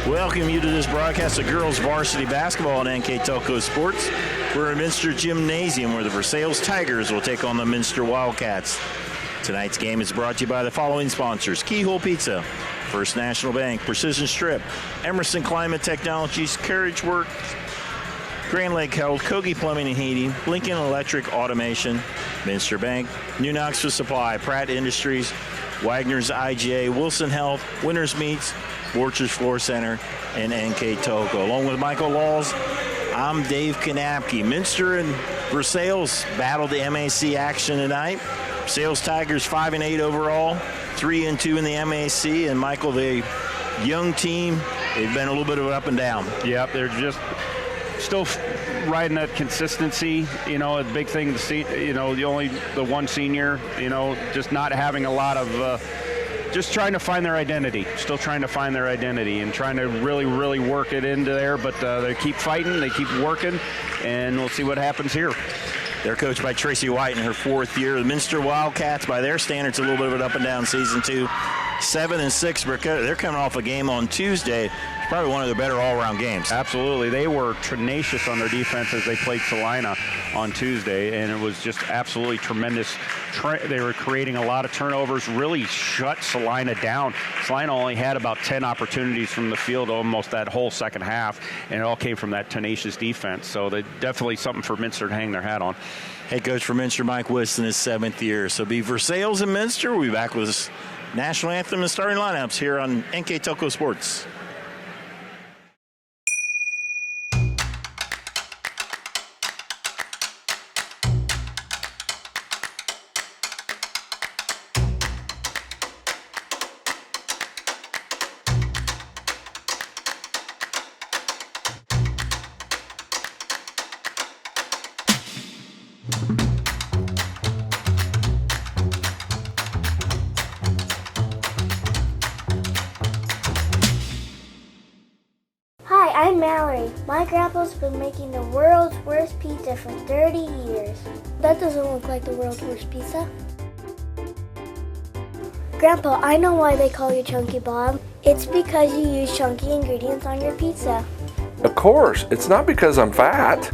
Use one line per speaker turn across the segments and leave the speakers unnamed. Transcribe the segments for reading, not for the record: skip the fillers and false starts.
Welcome you to this broadcast of girls varsity basketball on NKTelco Sports. We're at Minster Gymnasium where the Versailles Tigers will take on the Minster Wildcats. Tonight's game is brought to you by the following sponsors: Keyhole Pizza, First National Bank, Precision Strip, Emerson Climate Technologies, Carriage Works, Grand Lake Health, Kogi Plumbing and Heating, Lincoln Electric Automation, Minster Bank, New Knoxville Supply, Pratt Industries, Wagner's IGA, Wilson Health, Winners Meats, Borchers Floor Center, and NKTelco. Along with Michael Laws, I'm Dave Kanapke. Minster and Versailles battled the MAC action tonight. Versailles Tigers 5-8 overall, 3-2 in the MAC, and Michael, the young team, they've been a little bit of an up and down.
Yep, they're just still riding that consistency. You know, a big thing to see. You know, the one senior. You know, just not having a lot of. Just trying to find their identity. Still trying to find their identity and trying to really work it into there. But they keep fighting. They keep working, and we'll see what happens here.
They're coached by Tracy White in her fourth year. The Minster Wildcats, by their standards, a little bit of an up and down season too. 7-6. They're coming off a game on Tuesday. It's probably one of their better all-around games.
Absolutely. They were tenacious on their defense as they played Salina on Tuesday, and it was just absolutely tremendous. They were creating a lot of turnovers, really shut Salina down. Salina only had about 10 opportunities from the field almost that whole second half, and it all came from that tenacious defense. So they definitely something for Minster to hang their hat on.
Head coach for Minster, Mike Wist, in his seventh year. So be Versailles and Minster. We'll be back with this national anthem and starting lineups here on NKTelco Sports.
I'm Mallory. My grandpa's been making the world's worst pizza for 30 years. That doesn't look like the world's worst pizza. Grandpa, I know why they call you Chunky Bob. It's because you use chunky ingredients on your pizza.
Of course, it's not because I'm fat.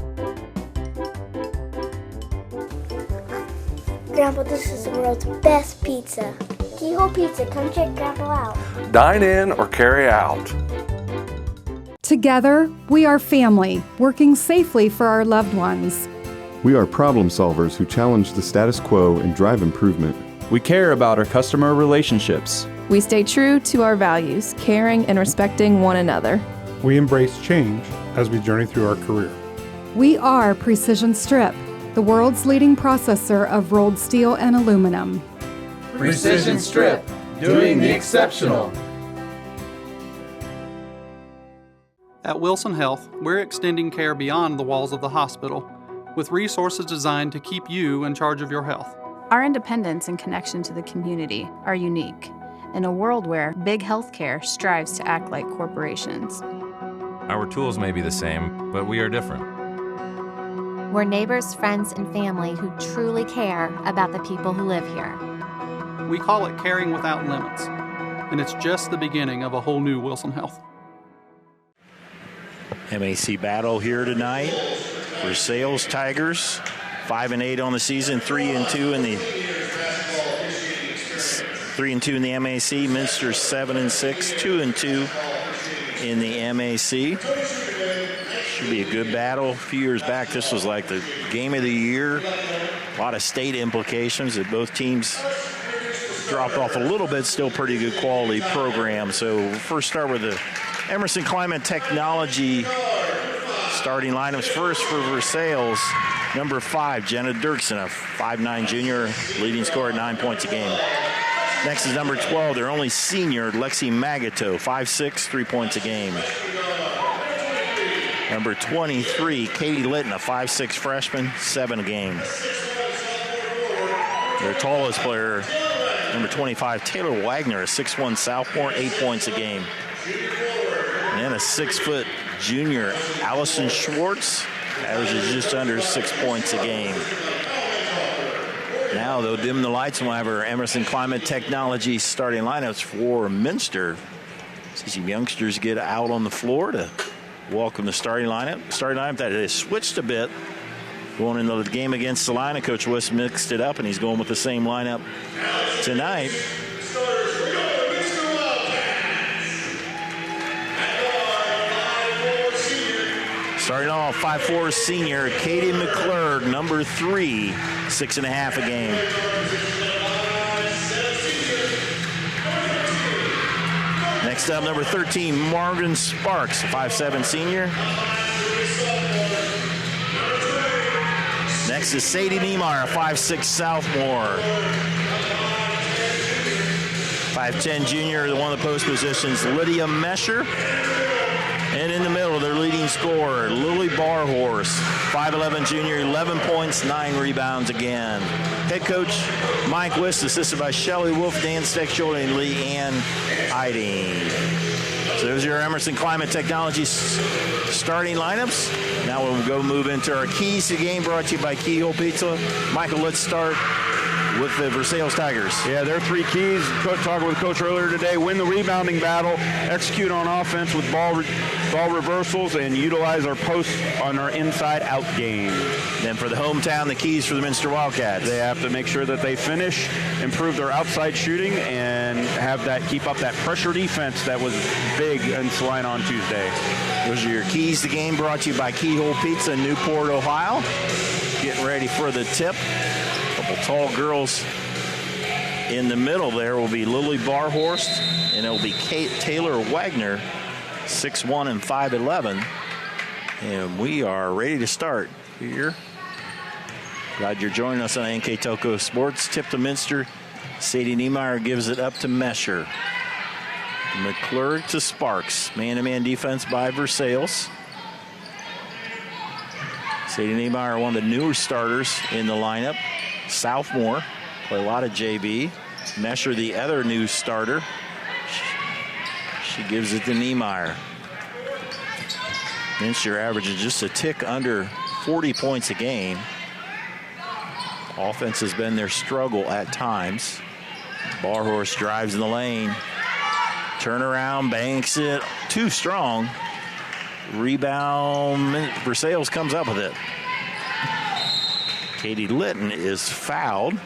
Grandpa, this is the world's best pizza. Keyhole Pizza, come check Grandpa out.
Dine in or carry out.
Together, we are family, working safely for our loved ones.
We are problem solvers who challenge the status quo and drive improvement.
We care about our customer relationships.
We stay true to our values, caring and respecting one another.
We embrace change as we journey through our career.
We are Precision Strip, the world's leading processor of rolled steel and aluminum.
Precision Strip, doing the exceptional.
At Wilson Health, we're extending care beyond the walls of the hospital, with resources designed to keep you in charge of your health.
Our independence and connection to the community are unique in a world where big healthcare strives to act like corporations.
Our tools may be the same, but we are different.
We're neighbors, friends, and family who truly care about the people who live here.
We call it caring without limits, and it's just the beginning of a whole new Wilson Health.
MAC battle here tonight. Versailles Tigers 5-8 on the season, 3-2 in the MAC. Minster 7-6, 2-2 in the MAC. Should be a good battle. A few years back, this was like the game of the year. A lot of state implications that both teams dropped off a little bit. Still pretty good quality program. So we'll first start with the Emerson Climate Technology starting lineups. First for Versailles, number 5, Jenna Dirksen, a 5'9" junior, leading scorer at 9 points a game. Next is number 12, their only senior, Lexi Magato, 5'6", 3 points a game. Number 23, Katie Litton, a 5'6" freshman, 7 a game. Their tallest player, number 25, Taylor Wagner, a 6'1" sophomore, 8 points a game. And a 6-foot junior, Allison Schwartz, averages just under 6 points a game. Now they'll dim the lights and we'll have our Emerson Climate Technology starting lineups for Minster. See some youngsters get out on the floor to welcome the starting lineup. Starting lineup that has switched a bit. Going into the game against Salina, Coach West mixed it up, and he's going with the same lineup tonight. Starting off, 5'4" senior Katie McClurg, number 3, 6.5 a game. Next up, number 13, Morgan Sparks, 5'7" senior. Next is Sadie Niemeyer, 5'6" sophomore. 5'10" junior, one of the post positions, Lydia Mesher. And in the middle, their leading scorer, Lily Barhorse, 5'11" junior, 11 points, 9 rebounds again. Head coach Mike Wist, assisted by Shelley Wolf, Dan Steckschuld, and Lee Ann Eiding. So those are your Emerson Climate Technologies starting lineups. Now we'll go move into our keys to the game, brought to you by Keyhole Pizza. Michael, let's start with the Versailles Tigers.
Yeah, their 3 keys. Talking with Coach earlier today, win the rebounding battle, execute on offense with ball reversals, and utilize our posts on our inside-out game.
Then for the hometown, the keys for the Minster Wildcats.
They have to make sure that they finish, improve their outside shooting, and keep up that pressure defense that was big in Salina on Tuesday.
Those are your keys to the game, brought to you by Keyhole Pizza in Newport, Ohio. Getting ready for the tip. Couple tall girls in the middle there will be Lily Barhorst, and it'll be Kate Taylor Wagner, 6'1" and 5'11". And we are ready to start here. Glad you're joining us on NKTelco Sports. Tip to Minster. Sadie Niemeyer gives it up to Mesher. McClurg to Sparks. Man-to-man defense by Versailles. Sadie Niemeyer, one of the newer starters in the lineup. Sophomore, play a lot of JV. Mesher, the other new starter. She gives it to Niemeyer. Minster averages just a tick under 40 points a game. Offense has been their struggle at times. Barhorse drives in the lane. Turnaround, banks it. Too strong. Rebound. Versailles comes up with it. Katie Litton is fouled.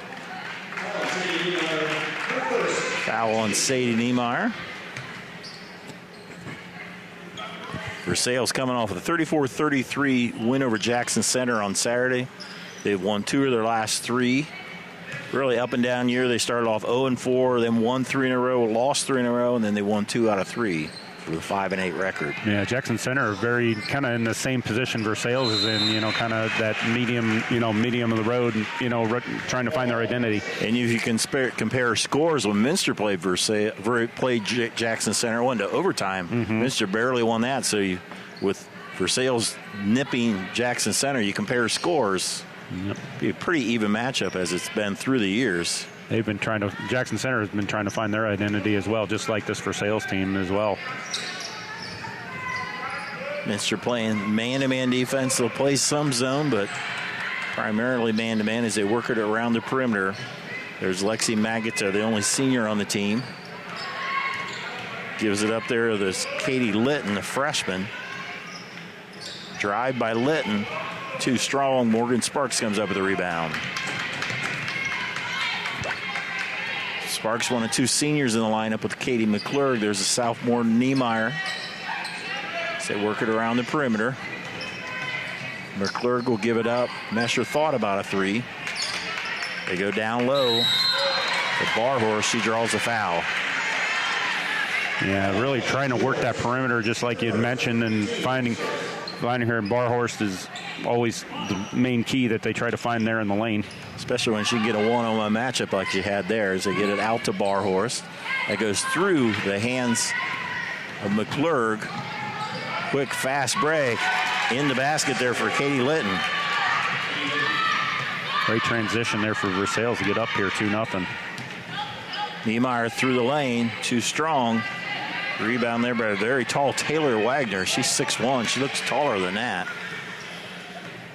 Foul on Sadie Niemeyer. Versailles coming off with a 34-33 win over Jackson Center on Saturday. They've won 2 of their last 3. Really up and down year. They started off 0-4, then won 3 in a row, lost 3 in a row, and then they won 2 out of 3. With a 5-8 record.
Yeah, Jackson Center very kind of in the same position Versailles is in, kind of that medium of the road, trying to find their identity.
And if you can compare scores, when Minster played Jackson Center, went to overtime. Minster barely won that. So with Versailles nipping Jackson Center, you compare scores. Yep. Be a pretty even matchup as it's been through the years.
Jackson Center has been trying to find their identity as well, just like this Versailles team as well.
Minster playing man-to-man defense. They'll play some zone, but primarily man-to-man as they work it around the perimeter. There's Lexi Magata, the only senior on the team. Gives it up there to this Katie Litton, the freshman. Drive by Litton. Too strong. Morgan Sparks comes up with a rebound. Sparks, one of 2 seniors in the lineup with Katie McClurg. There's a sophomore, Niemeyer. So they work it around the perimeter. McClurg will give it up. Mesher thought about a 3. They go down low. The Barhorse, she draws a foul.
Yeah, really trying to work that perimeter just like you had mentioned, and finding her. And Barhorst is always the main key that they try to find there in the lane.
Especially when she can get a one-on-one matchup like she had there, as they get it out to Barhorst. That goes through the hands of McClurg. Quick, fast break. In the basket there for Katie Litton.
Great transition there for Versailles to get up here, 2-0.
Niemeyer through the lane, too strong. Rebound there by a very tall Taylor Wagner. She's 6'1". She looks taller than that.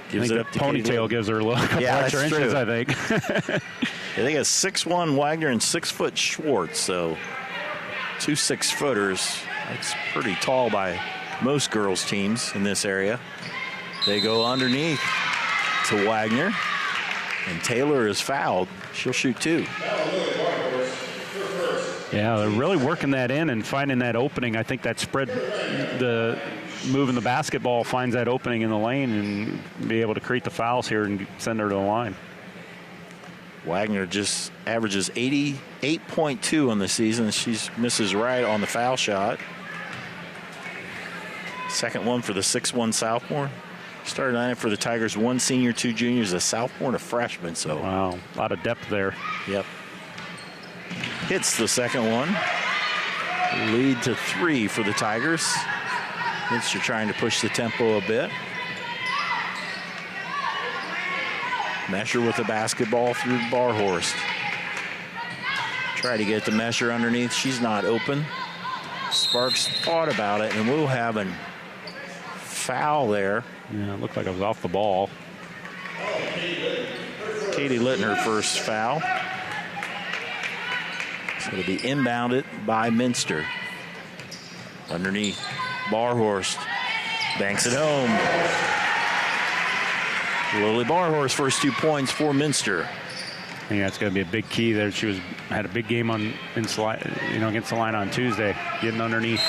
Gives it up to ponytail gives her a little couple extra inches, I think.
Yeah, they got 6'1" Wagner and 6' Schwartz, so 2 6-footers. That's pretty tall by most girls' teams in this area. They go underneath to Wagner, and Taylor is fouled. She'll shoot 2.
Yeah, they're really working that in and finding that opening. I think that spread, the moving the basketball finds that opening in the lane and be able to create the fouls here and send her to the line.
Wagner just averages 88.2 on the season. She misses right on the foul shot. Second one for the 6'1 sophomore. Started lineup for the Tigers, 1 senior, 2 juniors, a sophomore and a freshman. So
wow, a lot of depth there.
Yep. Hits the second one. Lead to 3 for the Tigers. Minster trying to push the tempo a bit. Mesher with the basketball through Barhorst. Try to get the Mesher underneath. She's not open. Sparks thought about it, and we'll have a foul there.
Yeah, it looked like it was off the ball.
Katie Litton, her first foul. So it'll be inbounded by Minster. Underneath, Barhorst banks it home. Lily Barhorst, first 2 points for Minster.
I think that's going to be a big key there. She had a big game against the line on Tuesday, getting underneath.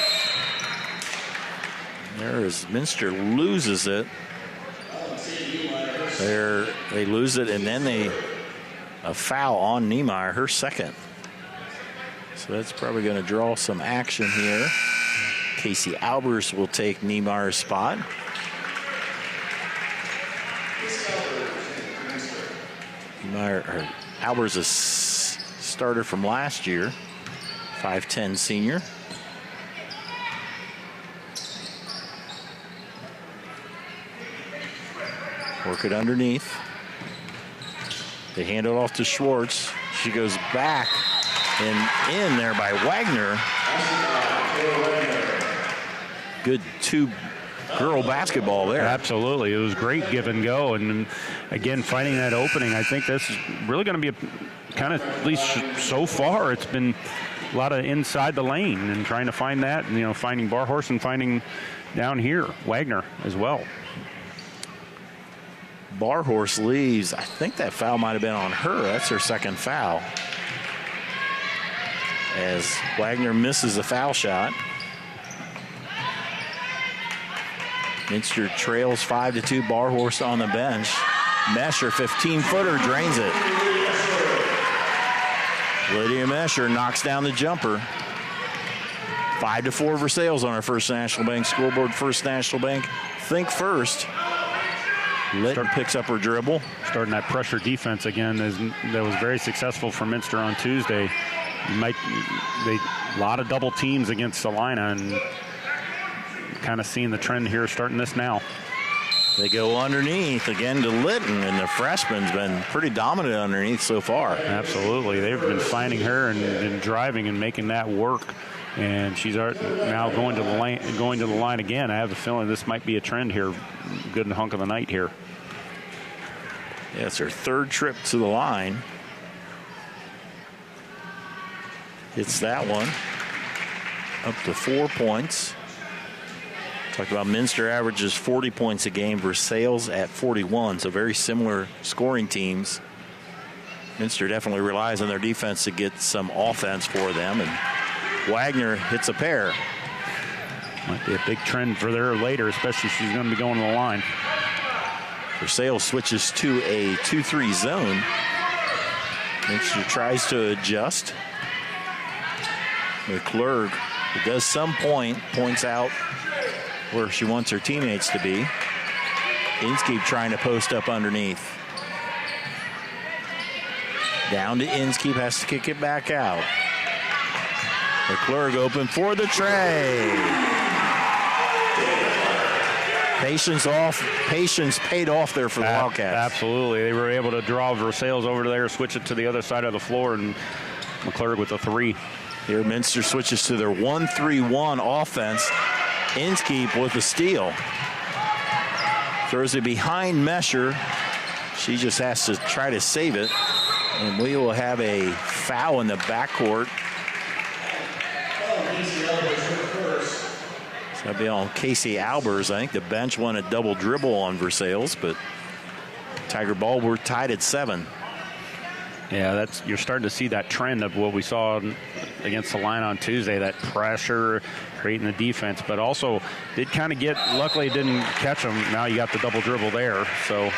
There is Minster loses it. They lose it, and then a foul on Niemeyer, her second. So that's probably going to draw some action here. Casey Albers will take Niemeyer's spot. Albers is starter from last year, 5'10 senior. Work it underneath. They hand it off to Schwartz. She goes back and in there by Wagner. Good 2-girl basketball there.
Absolutely. It was great give and go. And again, finding that opening, I think this is really going to be a kind of, at least so far, it's been a lot of inside the lane and trying to find that, and, finding Barhorst and finding down here Wagner as well.
Barhorst leaves. I think that foul might have been on her. That's her second foul. As Wagner misses the foul shot. Minster trails 5-2. Barhorst on the bench. Mesher, 15-footer, drains it. Lydia Mesher knocks down the jumper. 5-4 Versailles on our First National Bank scoreboard. First National Bank, think first. Litton picks up her dribble.
Starting that pressure defense again that was very successful for Minster on Tuesday. A lot of double teams against Salina, and kind of seeing the trend here starting this now.
They go underneath again to Litton, and the freshman's been pretty dominant underneath so far.
Absolutely. They've been finding her and driving and making that work. And she's now going to the line again. I have a feeling this might be a trend here. Good hunk of the night here.
Yeah, it's her third trip to the line. Hits that one. Up to 4 points. Talked about Minster averages 40 points a game. Versailles at 41, so very similar scoring teams. Minster definitely relies on their defense to get some offense for them, and Wagner hits a pair.
Might be a big trend for her later, especially if she's going to be going to the line.
Versailles switches to a 2-3 zone. Minster tries to adjust. McClurg, who does some points out where she wants her teammates to be. Inskeep trying to post up underneath. Down to Inskeep, has to kick it back out. McClurg open for the tray. Patience paid off there for the Wildcats.
Absolutely. They were able to draw Versailles over there, switch it to the other side of the floor, and McClurg with a 3.
Here, Minster switches to their 1-3-1 offense. Inskeep with a steal. Throws it behind Mesher. She just has to try to save it. And we will have a foul in the backcourt. So that'd be on Casey Albers. I think the bench won a double dribble on Versailles, but Tiger ball, we're tied at 7.
Yeah, you're starting to see that trend of what we saw against Salina on Tuesday, that pressure, creating the defense, but also did kind of luckily it didn't catch them. Now you got the double dribble there, so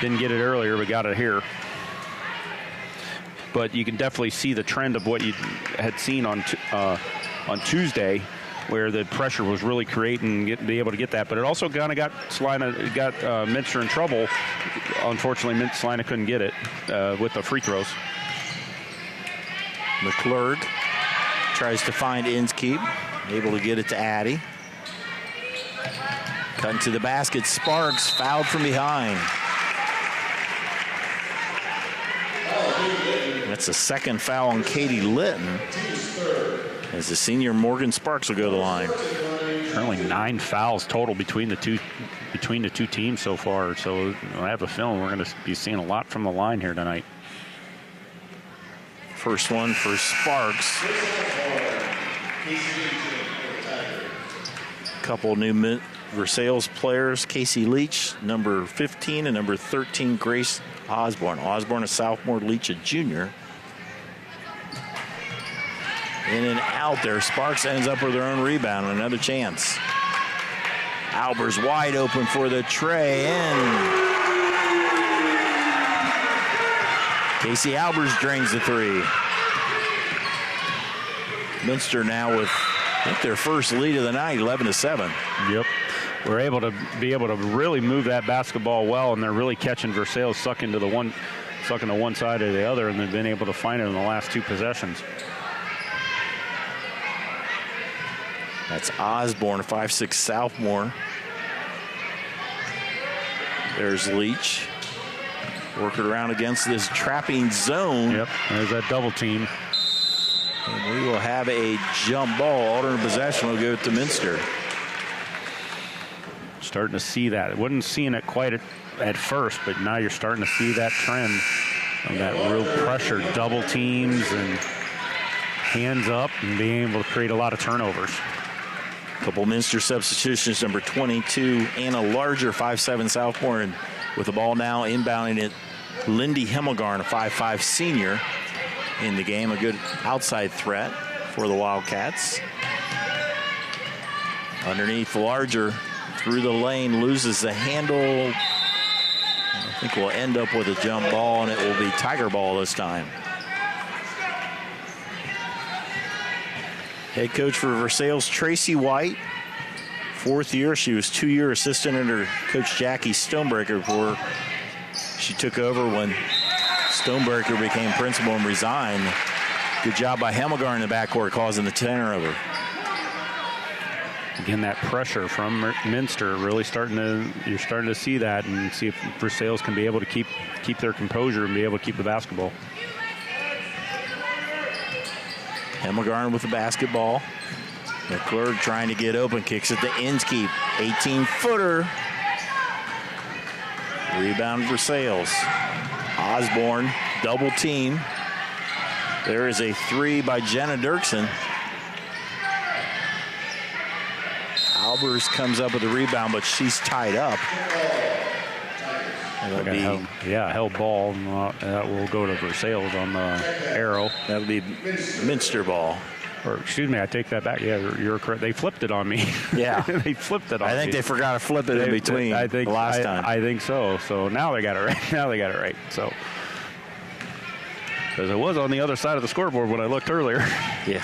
didn't get it earlier, but got it here. But you can definitely see the trend of what you had seen on Tuesday, where the pressure was really creating, be able to get that. But it also kind of got Minster in trouble. Unfortunately, Salina couldn't get it with the free throws.
McClurg tries to find Inskeep, able to get it to Addy. Cutting to the basket, Sparks fouled from behind. That's the second foul on Katie Litton, as the senior Morgan Sparks will go to the line.
Currently 9 fouls total between the two teams so far. So I have a feeling we're going to be seeing a lot from the line here tonight.
First one for Sparks. Couple new Versailles players, Casey Leach, number 15, and number 13, Grace Osborne. Osborne, a sophomore, Leach, a junior. In and out there. Sparks ends up with their own rebound. Another chance. Albers wide open for the tray. In. Casey Albers drains the 3. Minster now with, I think, their first lead of the night, 11-7.
Yep. We're able to really move that basketball well, and they're really catching Versailles sucking to one side or the other, and they've been able to find it in the last 2 possessions.
That's Osborne, a 5'6" sophomore. There's Leach. Working around against this trapping zone.
Yep, there's that double team.
And we will have a jump ball. Alternate possession will go to Minster.
Starting to see that. Wasn't seeing it quite at first, but now you're starting to see that trend of that real pressure, double teams and hands up, and being able to create a lot of turnovers.
Couple Minster substitutions, number 22, Anna Larger, 5'7" sophomore, and with the ball now inbounding it, Lindy Himmelgarn, a 5'5" senior in the game. A good outside threat for the Wildcats. Underneath, Larger through the lane, loses the handle. I think we'll end up with a jump ball, and it will be Tiger ball this time. Head coach for Versailles, Tracy White. 4th year. She was 2-year assistant under Coach Jackie Stonebreaker before she took over when Stonebreaker became principal and resigned. Good job by Hemmelgarn in the backcourt, causing the turnover.
Again, that pressure from Minster really you're starting to see that, and see if Versailles can be able to keep their composure and be able to keep the basketball.
Hemmelgarn with the basketball. McClurg trying to get open, kicks it to Inskeep. 18-footer. Rebound Versailles. Osborne, double team. There is a 3 by Jenna Dirksen. Albers comes up with a rebound, but she's tied up.
Held ball. That will go to Versailles on the arrow.
That would be Minster ball.
Or, excuse me, I take that back. Yeah, you're correct. They flipped it on me.
Yeah.
They flipped it on me.
I think they forgot to flip it in between the last time.
I think so. So now they got it right. So, because it was on the other side of the scoreboard when I looked earlier.
Yeah.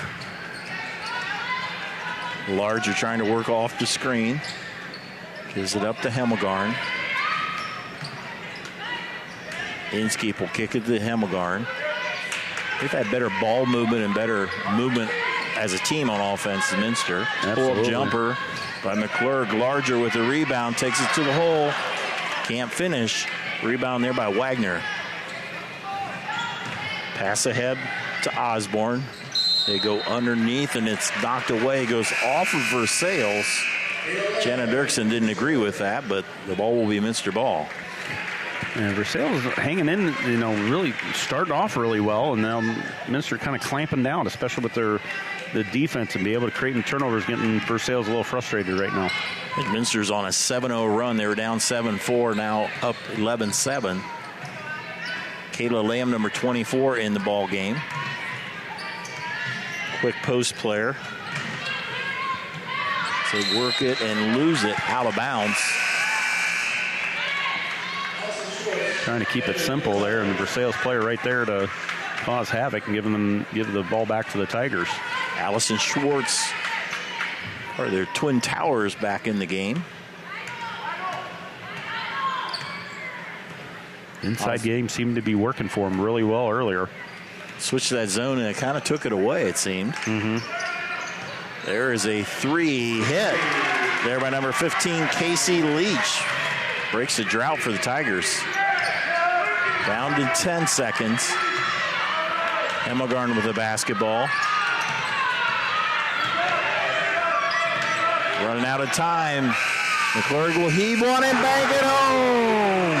Larger trying to work off the screen. Gives it up to Hemmelgarn. Inskeep will kick it to Hemmelgarn. They've had better ball movement and better movement as a team on offense than Minster. Pull-up jumper by McClurg. Larger with the rebound. Takes it to the hole. Can't finish. Rebound there by Wagner. Pass ahead to Osborne. They go underneath, and it's knocked away. Goes off of Versailles. Jenna Dirksen didn't agree with that, but the ball will be Minster ball.
And Versailles hanging in, really starting off really well, and now Minster kind of clamping down, especially with the defense, and be able to create turnovers, getting Versailles a little frustrated right now.
I think Minster's on a 7-0 run. They were down 7-4, now up 11-7. Kayla Lamb, number 24, in the ball game. Quick post player. So work it and lose it out of bounds.
Trying to keep it simple there, and the Versailles player right there to cause havoc and give the ball back to the Tigers.
Allison Schwartz, or their twin towers, back in the game.
Inside game seemed to be working for him really well earlier.
Switched to that zone, and it kind of took it away, it seemed. There is a 3 hit there by number 15, Casey Leach. Breaks the drought for the Tigers. Down to 10 seconds. Hemmelgarn with the basketball. Running out of time. McClurg will heave one and bank it home.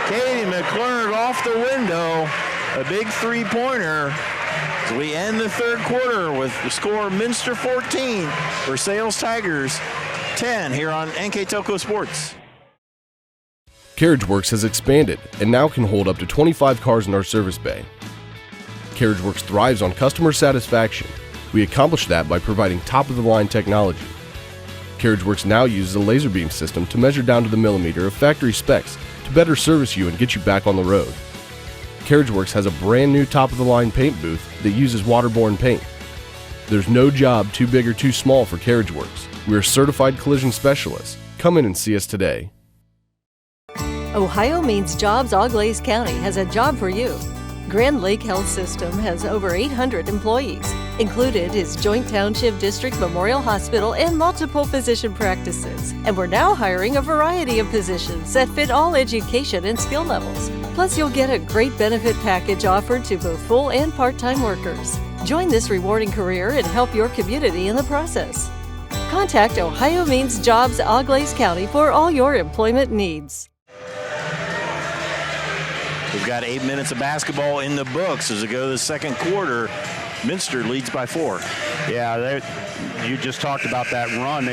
Katie McClurg off the window. A big three-pointer. As we end the third quarter with the score Minster 14, Versailles Tigers 10 here on NKTelco Sports.
CarriageWorks has expanded and now can hold up to 25 cars in our service bay. CarriageWorks thrives on customer satisfaction. We accomplish that by providing top-of-the-line technology. CarriageWorks now uses a laser beam system to measure down to the millimeter of factory specs to better service you and get you back on the road. CarriageWorks has a brand new top-of-the-line paint booth that uses waterborne paint. There's no job too big or too small for CarriageWorks. We are certified collision specialists. Come in and see us today.
Ohio Means Jobs Auglaize County has a job for you. Grand Lake Health System has over 800 employees. Included is Joint Township District Memorial Hospital and multiple physician practices. And we're now hiring a variety of positions that fit all education and skill levels. Plus, you'll get a great benefit package offered to both full and part-time workers. Join this rewarding career and help your community in the process. Contact Ohio Means Jobs Auglaize County for all your employment needs.
We've got 8 minutes of basketball in the books as we go to the second quarter. Minster leads by 4.
Yeah, you just talked about that run.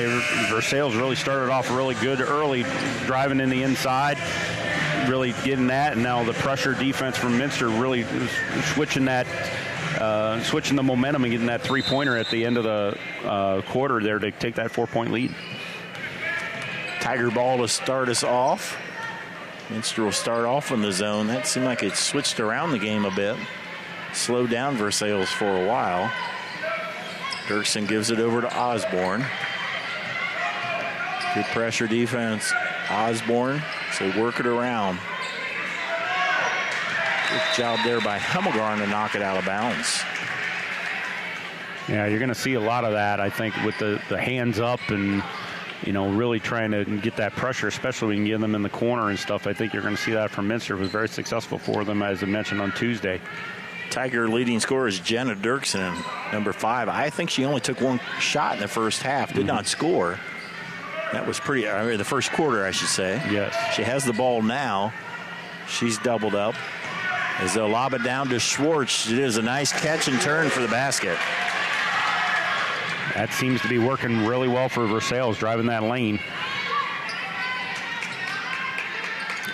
Versailles really started off really good early, driving in the inside, really getting that, and now the pressure defense from Minster really switching the momentum and getting that three-pointer at the end of the quarter there to take that 4-point lead.
Tiger ball to start us off. Minster will start off in the zone. That seemed like it switched around the game a bit. Slowed down Versailles for a while. Dirksen gives it over to Osborne. Good pressure defense. Osborne, so work it around. Good job there by Hemmelgarn to knock it out of bounds.
Yeah, you're going to see a lot of that, I think, with the hands up and really trying to get that pressure, especially when you get them in the corner and stuff. I think you're going to see that from Minster. It was very successful for them, as I mentioned on Tuesday.
Tiger leading scorer is Jenna Dirksen, number 5. I think she only took one shot in the first half, did not score. That was the first quarter, I should say.
Yes.
She has the ball now. She's doubled up. As they'll lob it down to Schwartz, it is a nice catch and turn for the basket.
That seems to be working really well for Versailles, driving that lane.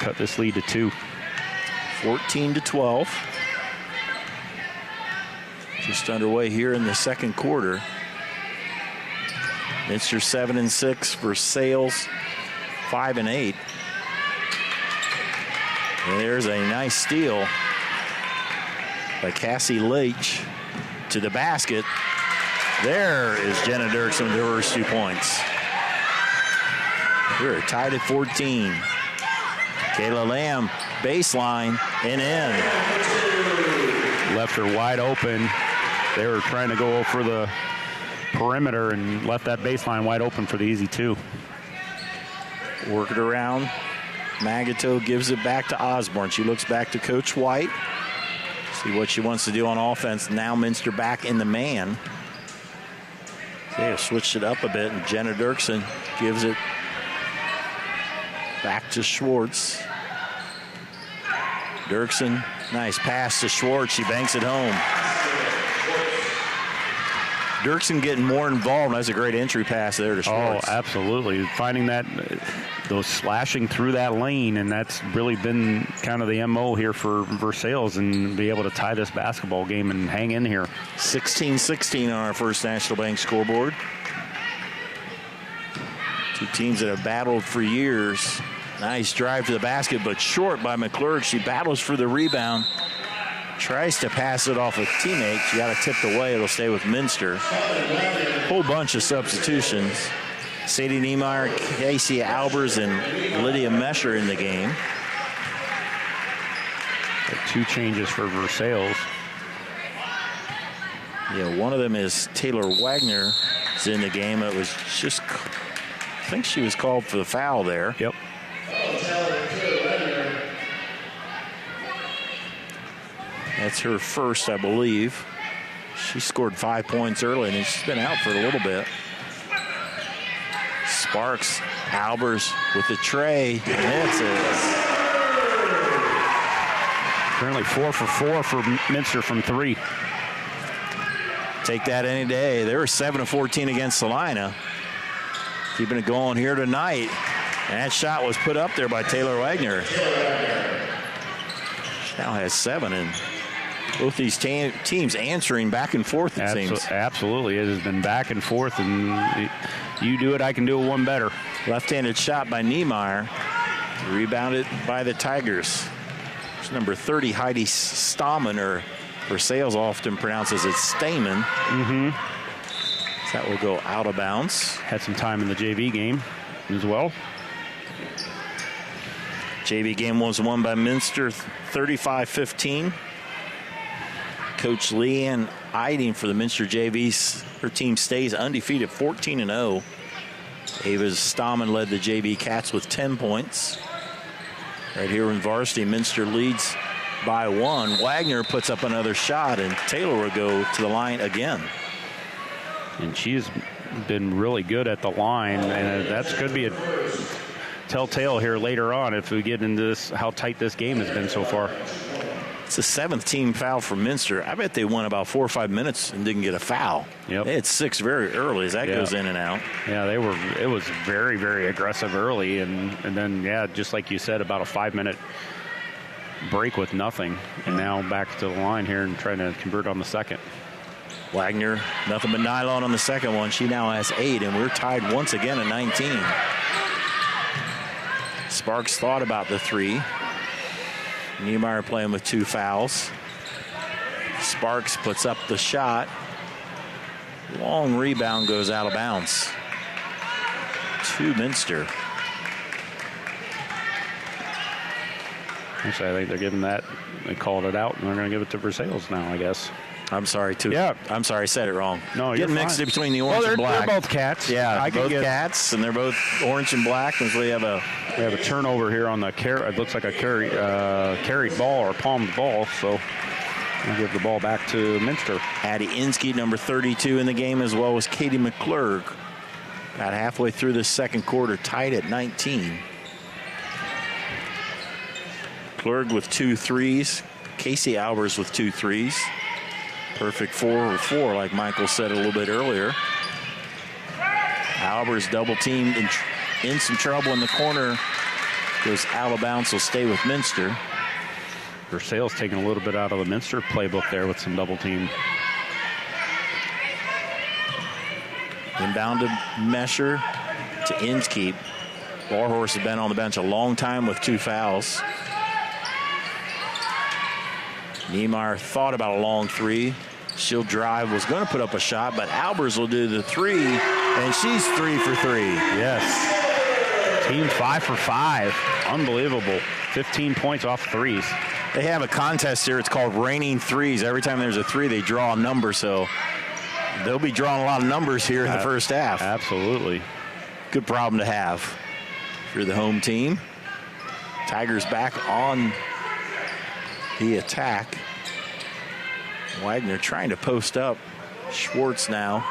Cut this lead to 2.
14-12. Just underway here in the second quarter. Minster 7-6, Versailles 5-8. And there's a nice steal by Cassie Leach to the basket. There is Jenna Dirksen with her first 2 points. We're tied at 14. Kayla Lamb, baseline, and in.
Left her wide open. They were trying to go for the perimeter and left that baseline wide open for the easy 2.
Work it around. Magato gives it back to Osborne. She looks back to Coach White. See what she wants to do on offense. Now Minster back in the man. They have switched it up a bit, and Jenna Dirksen gives it back to Schwartz. Dirksen, nice pass to Schwartz. She banks it home. Dirksen getting more involved. That's a great entry pass there to Schwartz.
Oh, absolutely. Finding that, those slashing through that lane, and that's really been kind of the MO here for Versailles, and be able to tie this basketball game and hang in here.
16-16 on our First National Bank scoreboard. Two teams that have battled for years. Nice drive to the basket, but short by McClurg. She battles for the rebound. Tries to pass it off a teammate. She got it tipped away. It'll stay with Minster. Whole bunch of substitutions. Sadie Niemeyer, Casey Albers, and Lydia Mesher in the game.
Two changes for Versailles.
Yeah, one of them is Taylor Wagner is in the game. It was just, I think she was called for the foul there.
Yep.
That's her first, I believe. She scored 5 points early, and she's been out for a little bit. Sparks, Albers with the tray. That's it.
Currently 4 for 4 for Minster from 3.
Take that any day. They were 7 of 14 against Salina. Keeping it going here tonight. And that shot was put up there by Taylor Wagner. She now has 7, and both these teams answering back and forth, it seems.
Absolutely. It has been back and forth, and you do it, I can do it one better.
Left-handed shot by Niemeyer. Rebounded by the Tigers. There's number 30, Heidi Stamen, or Versailles often pronounces it Stamen.
Mm-hmm.
So that will go out of bounds.
Had some time in the JV game as well.
JV game was won by Minster 35-15. Coach Leanne Eiding for the Minster JVs. Her team stays undefeated, 14-0. Ava Stamen led the JV Cats with 10 points. Right here in Varsity, Minster leads by 1. Wagner puts up another shot, and Taylor will go to the line again.
And she's been really good at the line, and that could be a telltale here later on if we get into this, how tight this game has been so far.
It's the 7th team foul for Minster. I bet they won about 4 or 5 minutes and didn't get a foul.
Yep.
They had 6 very early as that goes in and out.
Yeah, it was very, very aggressive early, and then, yeah, just like you said, about a 5-minute break with nothing, and now back to the line here and trying to convert on the second.
Wagner, nothing but nylon on the second one. She now has 8, and we're tied once again at 19. Sparks thought about the 3. Niemeyer playing with 2 fouls. Sparks puts up the shot. Long rebound goes out of bounds to Minster.
Actually, I think they're giving that, they called it out, and they're going to give it to Versailles now, I guess.
I'm sorry, too.
Yeah.
I'm sorry, I said it wrong.
No, you're
getting mixed in between the orange and black.
They're both Cats.
Yeah, both Cats, and they're both orange and black. And so we have a
turnover here on the it looks like a carried ball or palmed ball. So we'll give the ball back to Minster.
Addie Inskeet, number 32 in the game, as well as Katie McClurg. About halfway through the second quarter, tied at 19. McClurg with 2 threes. Casey Albers with 2 threes. Perfect 4 for 4, like Michael said a little bit earlier. Albers double teamed in some trouble in the corner. Goes out of bounds, will stay with Minster.
Versailles taking a little bit out of the Minster playbook there with some double team.
Inbound to Mesher to Inskeep. Warhorse has been on the bench a long time with 2 fouls. Niemeyer thought about a long 3. She'll drive, was going to put up a shot, but Albers will do the 3, and she's 3 for 3.
Yes. Team 5 for 5. Unbelievable. 15 points off 3s.
They have a contest here. It's called Raining Threes. Every time there's a 3, they draw a number, so they'll be drawing a lot of numbers here in the first half.
Absolutely.
Good problem to have if you're the home team. Tigers back on the attack. Wagner trying to post up. Schwartz now.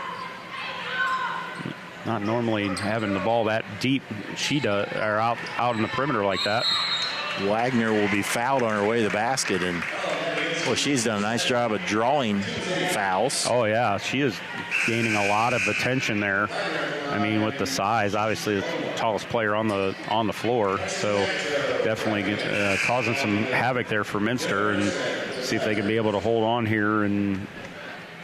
Not normally having the ball that deep. She does, or out in the perimeter like that.
Wagner will be fouled on her way to the basket, and well, she's done a nice job of drawing fouls.
Oh yeah, she is gaining a lot of attention there. I mean, with the size, obviously the tallest player on the floor, so definitely causing some havoc there for Minster, and see if they can be able to hold on here and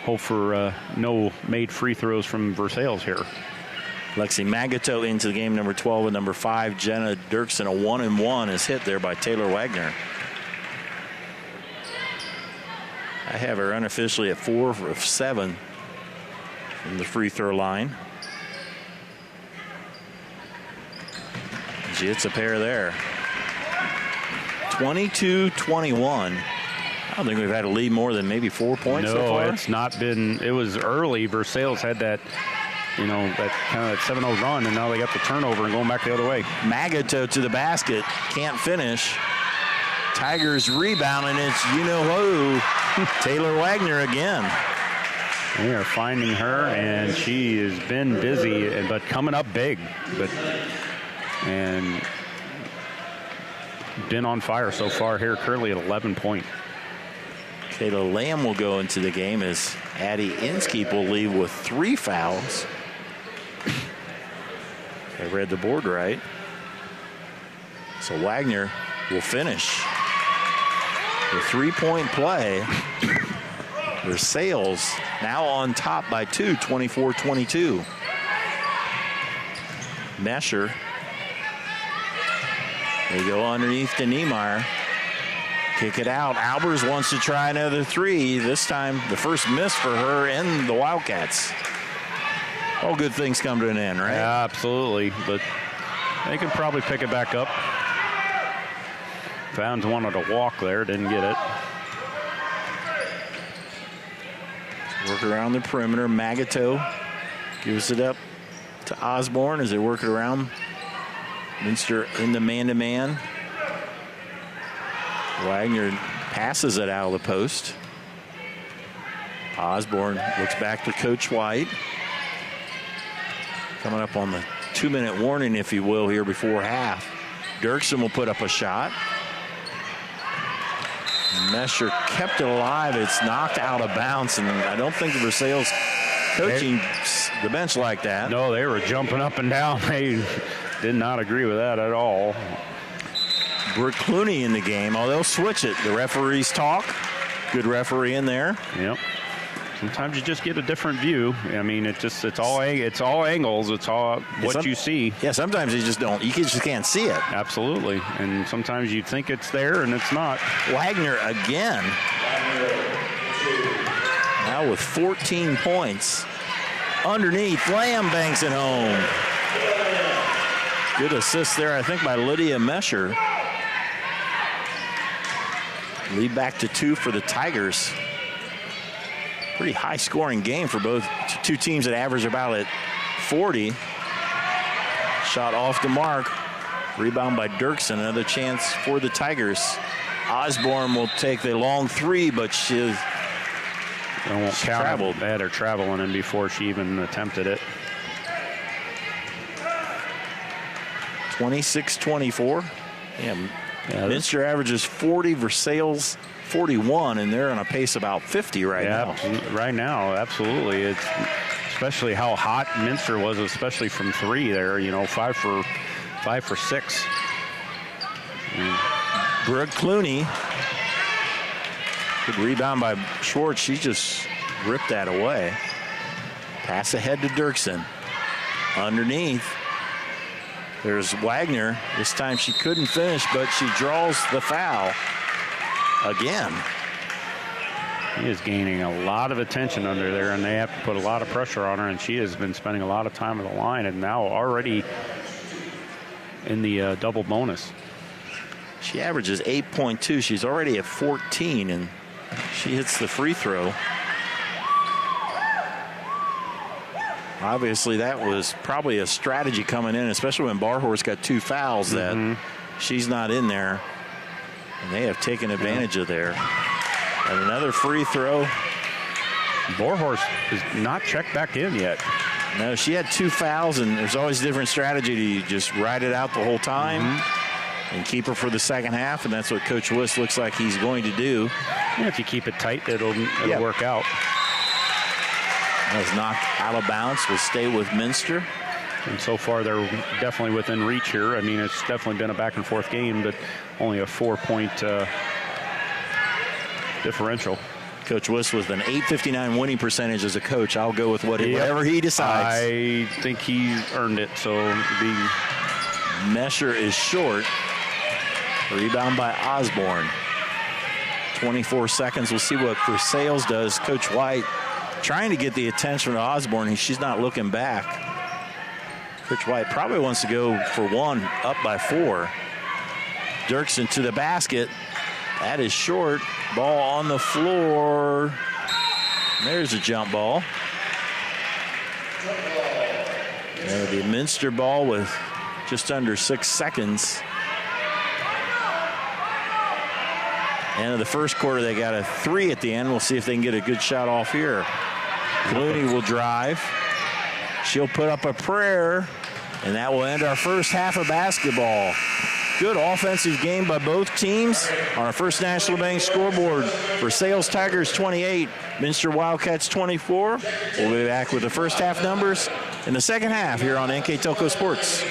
hope for no made free throws from Versailles here.
Lexi Magato into the game, number 12 and number 5. Jenna Dirksen, a 1-and-1 is hit there by Taylor Wagner. I have her unofficially at 4 of 7 from the free throw line. She hits a pair there. 22-21. I don't think we've had a lead more than maybe 4 points so far.
No, it's not been. It was early. Versailles had that, that kind of that 7-0 run, and now they got the turnover and going back the other way.
Magato to the basket, can't finish. Tigers rebound, and it's you-know-who, Taylor Wagner again.
They are finding her, and she has been busy, but coming up big, and been on fire so far here, currently at 11 points.
Kayla Lamb will go into the game as Addie Inskeep will leave with 3 fouls. I read the board right. So Wagner will finish. The 3-point play. Versailles now on top by 2, 24-22. Mesher. They go underneath to Niemeyer. Kick it out. Albers wants to try another 3. This time, the first miss for her and the Wildcats. All good things come to an end, right?
Yeah, absolutely. But they can probably pick it back up. Founds wanted to walk there, didn't get it.
Work around the perimeter. Magato gives it up to Osborne as they work it around. Minster in the man-to-man. Wagner passes it out of the post. Osborne looks back to Coach White. Coming up on the 2-minute warning, if you will, here before half. Dirksen will put up a shot. Mesher kept it alive. It's knocked out of bounds, and I don't think the Versailles coaching the bench like that.
No, they were jumping up and down. They did not agree with that at all.
Brooke Clooney in the game. Oh, they'll switch it. The referees talk. Good referee in there.
Yep. Sometimes you just get a different view. I mean, it's all angles. It's all what you see.
Yeah, sometimes you just don't. You just can't see it.
Absolutely. And sometimes you think it's there and it's not.
Wagner again. Now with 14 points. Underneath, Lamb banks it home. Good assist there, I think, by Lydia Mesher. Lead back to 2 for the Tigers. Pretty high-scoring game for both two teams that average about at 40. Shot off the mark. Rebound by Dirksen. Another chance for the Tigers. Osborne will take the long 3, but she traveled.
They had her traveling in before she even attempted it.
26-24. Yeah, Minster averages 40, Versailles 41, and they're on a pace about 50 right now.
Right now, absolutely. It's especially how hot Minster was, especially from 3 there. 5 for 6.
Brooke Clooney. Good rebound by Schwartz. She just ripped that away. Pass ahead to Dirksen. Underneath. There's Wagner. This time she couldn't finish, but she draws the foul again.
He is gaining a lot of attention under there, and they have to put a lot of pressure on her, and she has been spending a lot of time at the line and now already in the double bonus.
She averages 8.2. She's already at 14, and she hits the free throw. Obviously, that was probably a strategy coming in, especially when Barhorse got 2 fouls that she's not in there. And they have taken advantage of there. And another free throw.
Barhorse is not checked back in yet.
No, she had 2 fouls, and there's always a different strategy. Do you just ride it out the whole time? and keep her for the second half, and that's what Coach Wiss looks like he's going to do.
Yeah, if you keep it tight, it'll work out.
That was knocked out of bounds. Will stay with Minster.
And so far, they're definitely within reach here. I mean, it's definitely been a back-and-forth game, but only a 4-point differential.
Coach Wiss with an .859 winning percentage as a coach. I'll go with whatever he decides.
I think he earned it, so the
Mesher is short. Rebound by Osborne. 24 seconds. We'll see what Versailles does. Coach White trying to get the attention of Osborne. She's not looking back. Coach White probably wants to go for one, up by 4. Dirksen to the basket. That is short. Ball on the floor. There's a jump ball. That'll be a Minster ball with just under 6 seconds. End of the first quarter, they got a 3 at the end. We'll see if they can get a good shot off here. Clooney will drive. She'll put up a prayer, and that will end our first half of basketball. Good offensive game by both teams. On our First National Bank scoreboard, Versailles Tigers 28, Minster Wildcats 24. We'll be back with the first half numbers in the second half here on NKTelco Sports.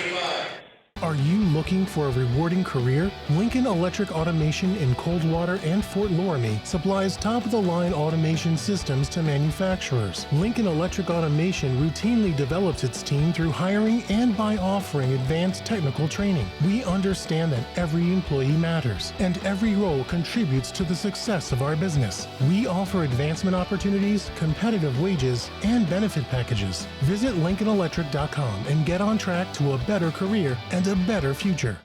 Are you looking for a rewarding career? Lincoln Electric Automation in Coldwater and Fort Loramie supplies top-of-the-line automation systems to manufacturers. Lincoln Electric Automation routinely develops its team through hiring and by offering advanced technical training. We understand that every employee matters, and every role contributes to the success of our business. We offer advancement opportunities, competitive wages, and benefit packages. Visit LincolnElectric.com and get on track to a better career and a better future.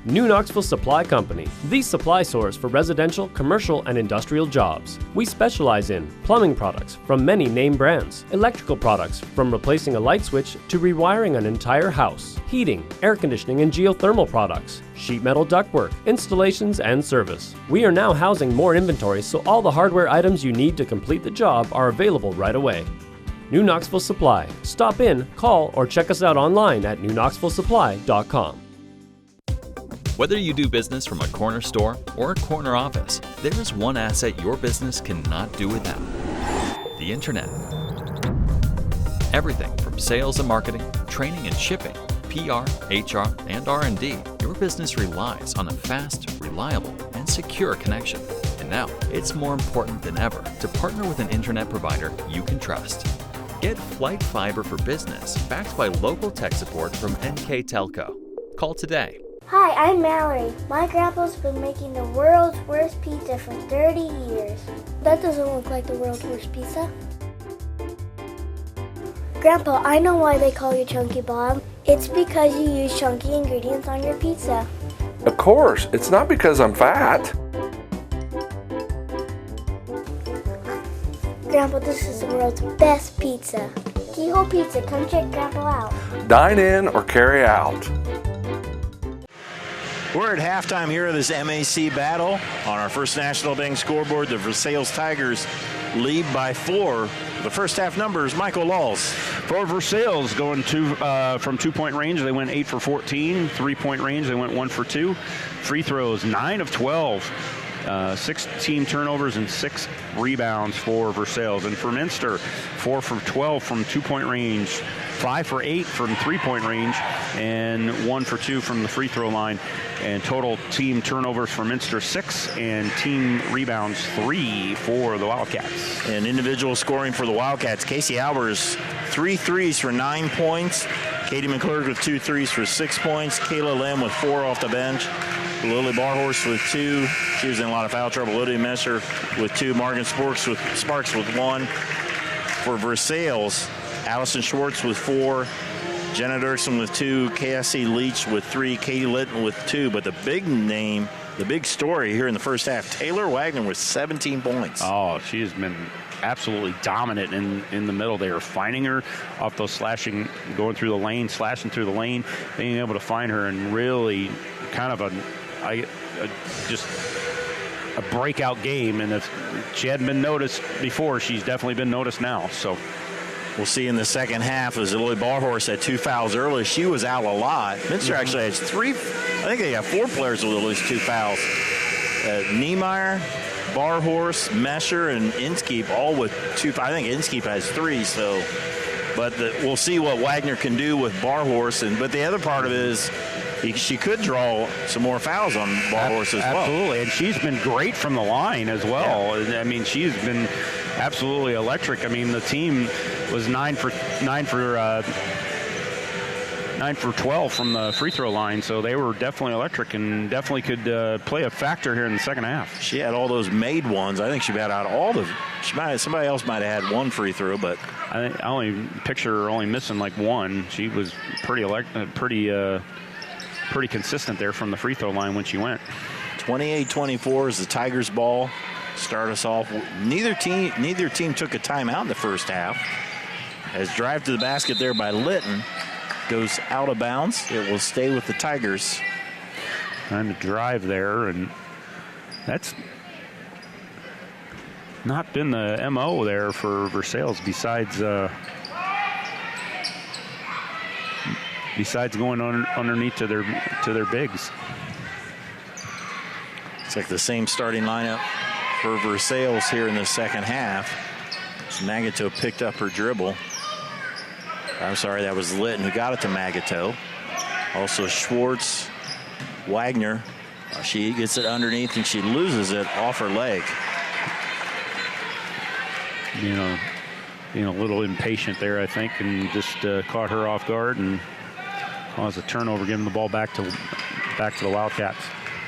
New Knoxville Supply Company, the supply source for residential, commercial, and industrial jobs. We specialize in plumbing products from many name brands, electrical products from replacing a light switch to rewiring an entire house, heating, air conditioning, and geothermal products, sheet metal ductwork, installations, and service. We are now housing more inventory, so all the hardware items you need to complete the job are available right away. New Knoxville Supply. Stop in, call, or check us out online at newknoxvillesupply.com.
Whether you do business from a corner store or a corner office, there is one asset your business cannot do without: the Internet. Everything from sales and marketing, training and shipping, PR, HR, and R&D, your business relies on a fast, reliable, and secure connection. And now, it's more important than ever to partner with an Internet provider you can trust. Get Flight Fiber for Business, backed by local tech support from NKTelco. Call today.
Hi, I'm Mallory. My grandpa's been making the world's worst pizza for 30 years. That doesn't look like the world's worst pizza. Grandpa, I know why they call you Chunky Bob. It's because you use chunky ingredients on your pizza.
Of course, it's not because I'm fat.
Grandpa, this is the world's best pizza. Keyhole Pizza, come check Grandpa out.
Dine in or carry out.
We're at halftime here of this MAC battle. On our First National Bank scoreboard, the Versailles Tigers lead by 4. The first half numbers, Michael Laws.
For Versailles, going from 2-point range, they went 8 for 14. 3-point range, they went 1 for 2. Free throws, 9 of 12. 16 turnovers and 6 rebounds for Versailles. And for Minster, 4 for 12 from 2-point range, 5 for 8 from 3-point range, and 1 for 2 from the free throw line. And total team turnovers for Minster, 6, and team rebounds, 3 for the Wildcats.
And individual scoring for the Wildcats, Casey Albers, 3 threes for 9 points. Katie McClurg with 2 threes for 6 points. Kayla Lim with 4 off the bench. Lily Barhorse with 2. She was in a lot of foul trouble. Lydia Messer with 2. Morgan Sparks with 1. For Versailles, Allison Schwartz with 4. Jenna Dirksen with 2. KSC Leach with 3. Katie Litton with 2. But the big name, the big story here in the first half, Taylor Wagner with 17 points.
Oh, she has been absolutely dominant in the middle. They are finding her off those slashing, going through the lane, slashing through the lane, being able to find her, and really kind of just a breakout game. And if she hadn't been noticed before, she's definitely been noticed now. So
we'll see in the second half as Lily Barhorse had 2 fouls early. She was out a lot. Minster actually has 3 think they got 4 players with at least 2 fouls. Niemeyer, Barhorse, Mesher, and Inskeep all with 2. I think Inskeep has 3, so. But we'll see what Wagner can do with Barhorse. But the other part of it is she could draw some more fouls on Barhorse as well.
Absolutely, and she's been great from the line as well. Yeah. I mean, she's been absolutely electric. I mean, the team was 9 for 12 from the free throw line, so they were definitely electric and definitely could play a factor here in the second half.
She had all those made ones. I think she had out all the. Somebody else might have had 1 free throw, but
I only picture her only missing like 1. She was pretty consistent there from the free throw line when she went.
28-24 is the Tigers' ball. Start us off. Neither team took a timeout in the first half. As drive to the basket there by Litton goes out of bounds. It will stay with the Tigers.
Trying to drive there, and that's not been the MO there for Versailles besides going underneath to their bigs.
It's like the same starting lineup for Versailles here in the second half. Magato picked up her dribble. I'm sorry, that was Litton who got it to Magato. Also Schwartz, Wagner. She gets it underneath and she loses it off her leg.
Being a little impatient there, I think, and just caught her off guard and caused a turnover, giving the ball back to the Wildcats.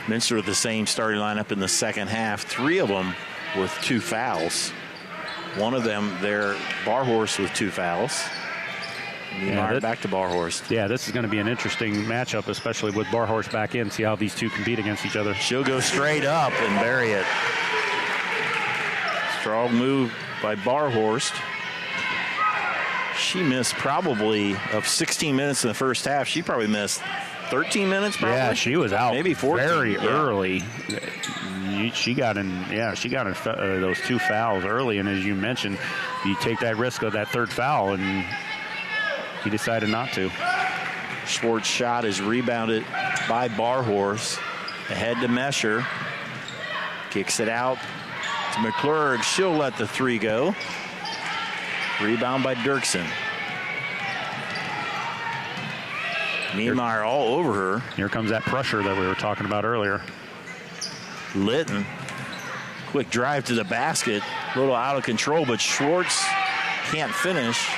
Minster with the same starting lineup in the second half. 3 of them with 2 fouls. One of them, their Barhorse with 2 fouls. Back to Barhorse.
Yeah, this is going to be an interesting matchup, especially with Barhorse back in. See how these two compete against each other.
She'll go straight up and bury it. Strong move by Barhorst. She missed probably of 16 minutes in the first half. She probably missed 13 minutes probably.
Yeah, she was out
maybe 14
very early. She got in those 2 fouls early, and as you mentioned, you take that risk of that 3rd foul, and he decided not to.
Schwartz shot is rebounded by Barhorse. Ahead to Mesher. Kicks it out to McClurg. She'll let the 3 go. Rebound by Dirksen. Niemeyer all over her.
Here comes that pressure that we were talking about earlier.
Litton. Quick drive to the basket. A little out of control, but Schwartz can't finish.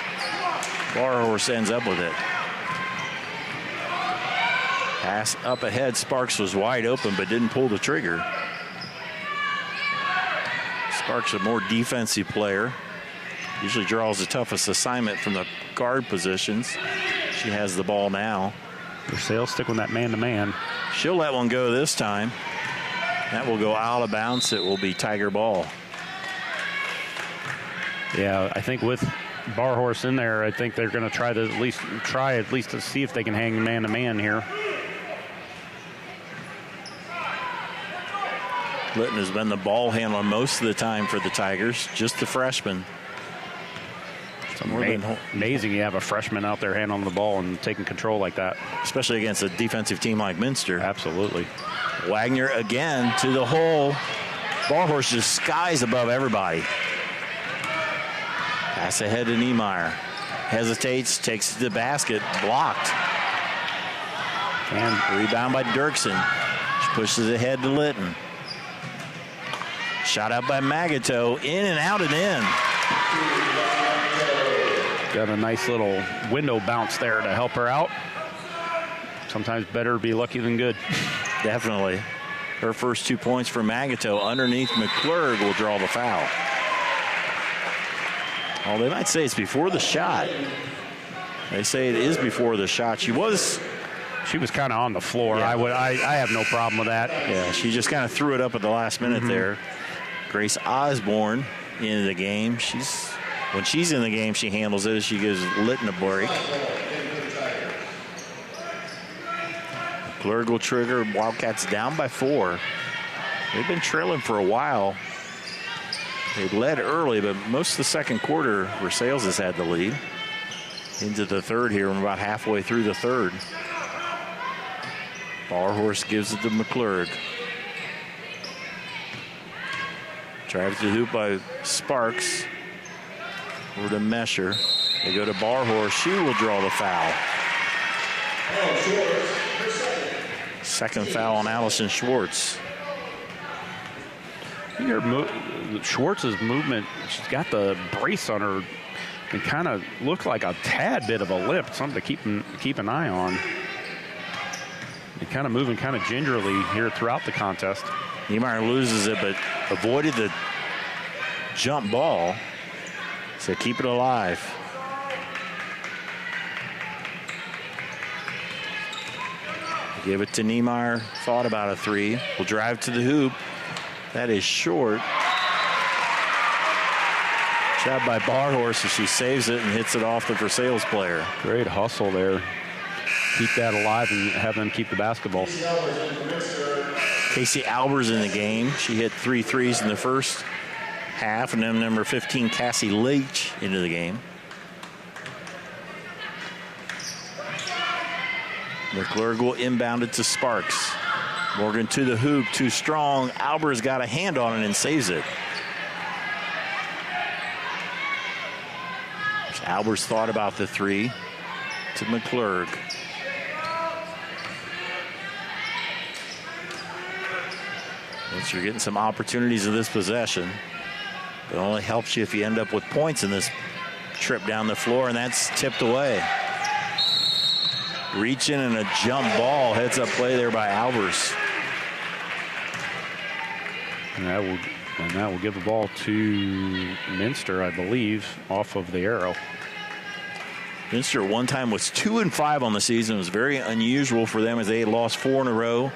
Barhorse ends up with it. Pass up ahead. Sparks was wide open, but didn't pull the trigger. Sparks a more defensive player. Usually draws the toughest assignment from the guard positions. She has the ball now.
Versailles stick with that man-to-man.
She'll let one go this time. That will go out of bounds. It will be Tiger ball.
Yeah, I think with Barhorse in there, I think they're going to try at least to see if they can hang man-to-man here.
Litton has been the ball handler most of the time for the Tigers, just the freshman.
Amazing you have a freshman out there handling the ball and taking control like that.
Especially against a defensive team like Minster.
Absolutely.
Wagner again to the hole. Barhorse just skies above everybody. Pass ahead to Niemeyer. Hesitates, takes it to the basket, blocked. And rebound by Dirksen. She pushes it ahead to Litton. Shot out by Magato, in and out and in.
Got a nice little window bounce there to help her out. Sometimes better be lucky than good.
Definitely. Her first 2 points for Magato. Underneath, McClurg will draw the foul. Well, they might say it's before the shot. They say it is before the shot. She was
kind of on the floor.
Yeah.
I have no problem with that.
Yeah, she just kind of threw it up at the last minute there. Grace Osborne into the game. When she's in the game, she handles it. She gives Litton a break. McClurg will trigger. Wildcats down by 4. They've been trailing for a while. They led early, but most of the second quarter, Versailles has had the lead. Into the third here, and about halfway through the third. Barhorse gives it to McClurg. Drives the hoop by Sparks. Over to Mesher. They go to Barhorse. She will draw the foul. Second foul on Allison Schwartz.
Schwartz's movement, she's got the brace on her and kind of looked like a tad bit of a lip, something to keep an eye on. And kind of moving kind of gingerly here throughout the contest.
Niemeyer loses it, but avoided the jump ball. So keep it alive. Give it to Niemeyer. Thought about a three. Will drive to the hoop. That is short. Shot by Barhorse as she saves it and hits it off the Versailles player.
Great hustle there. Keep that alive and have them keep the basketball.
Casey Albers in the game. She hit 3 threes in the first half, and then number 15, Cassie Leach, into the game. McClurg will inbound it to Sparks. Morgan to the hoop, too strong. Albers got a hand on it and saves it. Albers thought about the three to McClurg. Once you're getting some opportunities in this possession, it only helps you if you end up with points in this trip down the floor, and that's tipped away. Reaching and a jump ball, heads up play there by Albers.
And that will give the ball to Minster, I believe, off of the arrow.
Minster one time was 2-5 on the season. It was very unusual for them as they had lost 4 in a row.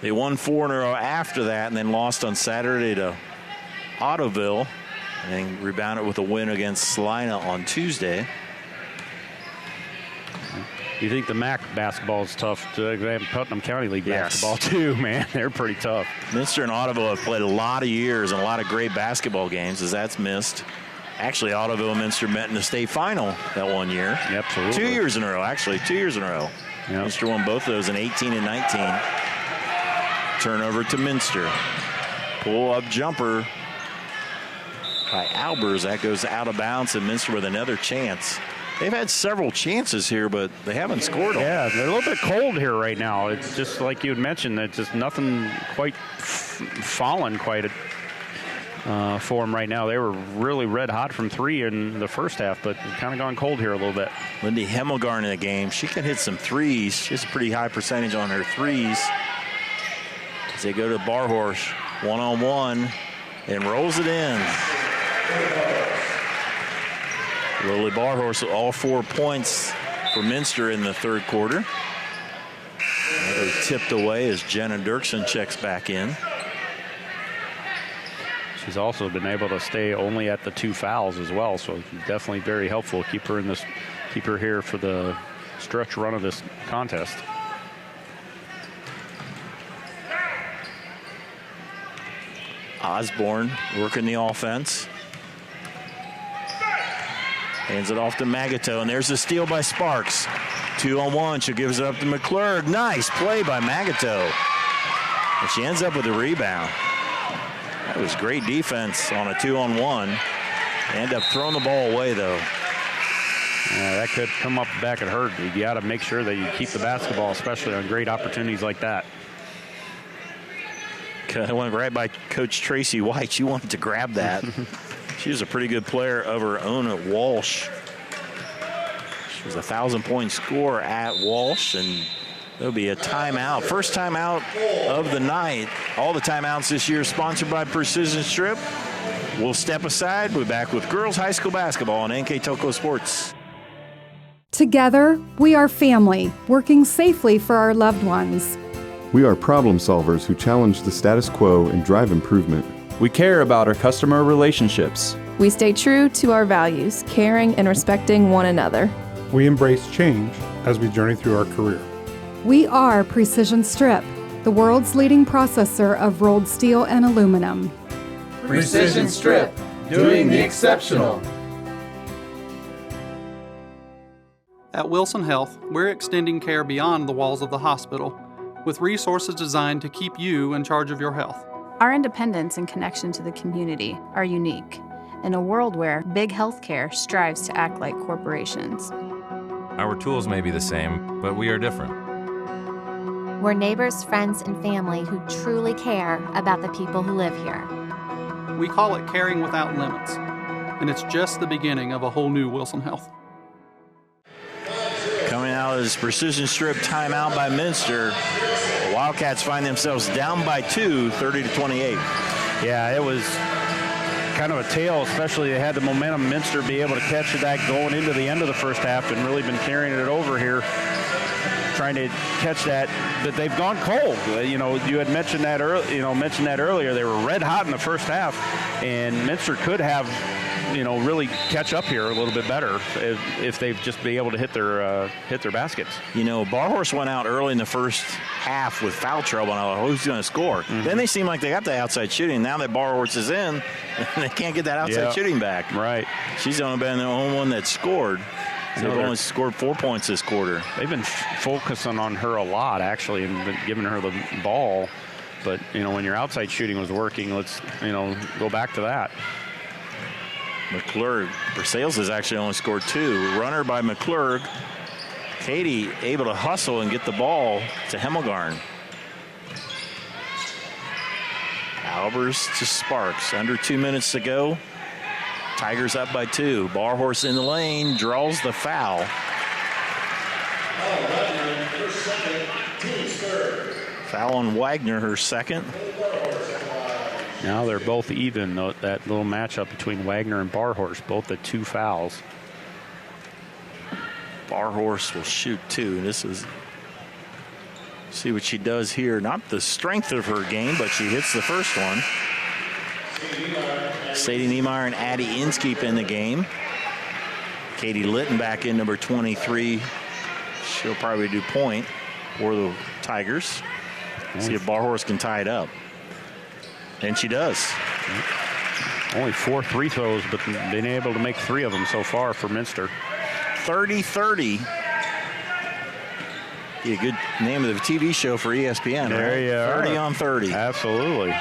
They won 4 in a row after that and then lost on Saturday to Ottoville and then rebounded with a win against Salina on Tuesday.
You think the MAC basketball is tough? They have Putnam County League basketball too, man. They're pretty tough.
Minster and Ottoville have played a lot of years and a lot of great basketball games as that's missed. Actually, Ottoville and Minster met in the state final that one year.
Absolutely.
2 years in a row, actually. 2 years in a row. Yep. Minster won both of those in 18 and 19. Turnover to Minster. Pull-up jumper by Albers. That goes out of bounds, and Minster with another chance. They've had several chances here, but they haven't scored them.
Yeah, they're a little bit cold here right now. It's just like you had mentioned, it's just nothing quite fallen quite for them right now. They were really red hot from 3 in the first half, but kind of gone cold here a little bit.
Lindy Hemmelgarn in the game. She can hit some threes. She has a pretty high percentage on her threes. As they go to Barhorse, one-on-one, and rolls it in. Lily Barhorse, all 4 points for Minster in the third quarter. Another tipped away as Jenna Dirksen checks back in.
She's also been able to stay only at the 2 fouls as well, so definitely very helpful. Keep her here for the stretch run of this contest.
Osborne working the offense. Hands it off to Magato, and there's a steal by Sparks. 2-on-1, she gives it up to McClurg. Nice play by Magato. And she ends up with a rebound. That was great defense on a 2-on-1. End up throwing the ball away, though.
Yeah, that could come up back and hurt. You got to make sure that you keep the basketball, especially on great opportunities like that.
It went right by Coach Tracy White. She wanted to grab that. She was a pretty good player of her own at Walsh. She was a 1,000-point scorer at Walsh, and there'll be a timeout. First timeout of the night. All the timeouts this year sponsored by Precision Strip. We'll step aside. We'll be back with girls high school basketball on NKTelco Sports.
Together, we are family, working safely for our loved ones.
We are problem solvers who challenge the status quo and drive improvement.
We care about our customer relationships.
We stay true to our values, caring and respecting one another.
We embrace change as we journey through our career.
We are Precision Strip, the world's leading processor of rolled steel and aluminum.
Precision Strip, doing the exceptional.
At Wilson Health, we're extending care beyond the walls of the hospital. with resources designed to keep you in charge of your health.
Our independence and connection to the community are unique in a world where big healthcare strives to act like corporations.
Our tools may be the same, but we are different.
We're neighbors, friends, and family who truly care about the people who live here.
We call it caring without limits, and it's just the beginning of a whole new Wilson Health.
Coming out of this precision strip timeout by Minster, the Wildcats find themselves down by 2, 30-28.
Yeah, it was kind of a tale, especially they had the momentum. Minster be able to catch that going into the end of the first half and really been carrying it over here, trying to catch that. But they've gone cold. You had mentioned that earlier. They were red hot in the first half, and Minster could have, really catch up here a little bit better if they've just be able to hit their baskets.
Barhorse went out early in the first half with foul trouble, and I thought, who's going to score? Mm-hmm. Then they seem like they got the outside shooting. Now that Barhorse is in, they can't get that outside shooting back.
Right.
She's only been the only one that scored. They've only scored 4 points this quarter.
They've been focusing on her a lot, actually, and been giving her the ball. But, when your outside shooting was working, let's, go back to that.
McClurg, Versailles has actually only scored 2. Runner by McClurg. Katie able to hustle and get the ball to Hemmelgarn. Albers to Sparks. Under 2 minutes to go. Tigers up by 2. Barhorse in the lane, draws the foul. Foul on Wagner, her second.
Now they're both even, that little matchup between Wagner and Barhorse, both at 2 fouls.
Barhorse will shoot 2. This is, see what she does here. Not the strength of her game, but she hits the first one. Sadie Niemeyer and Addie Inskeep in the game. Katie Litton back in, number 23. She'll probably do point for the Tigers. See if Barhorse can tie it up. And she does.
Only 4 free throws, but been able to make 3 of them so far for Minster.
30-30. Be a good name of the TV show for ESPN,
there
right?
You
30
are.
on 30.
Absolutely.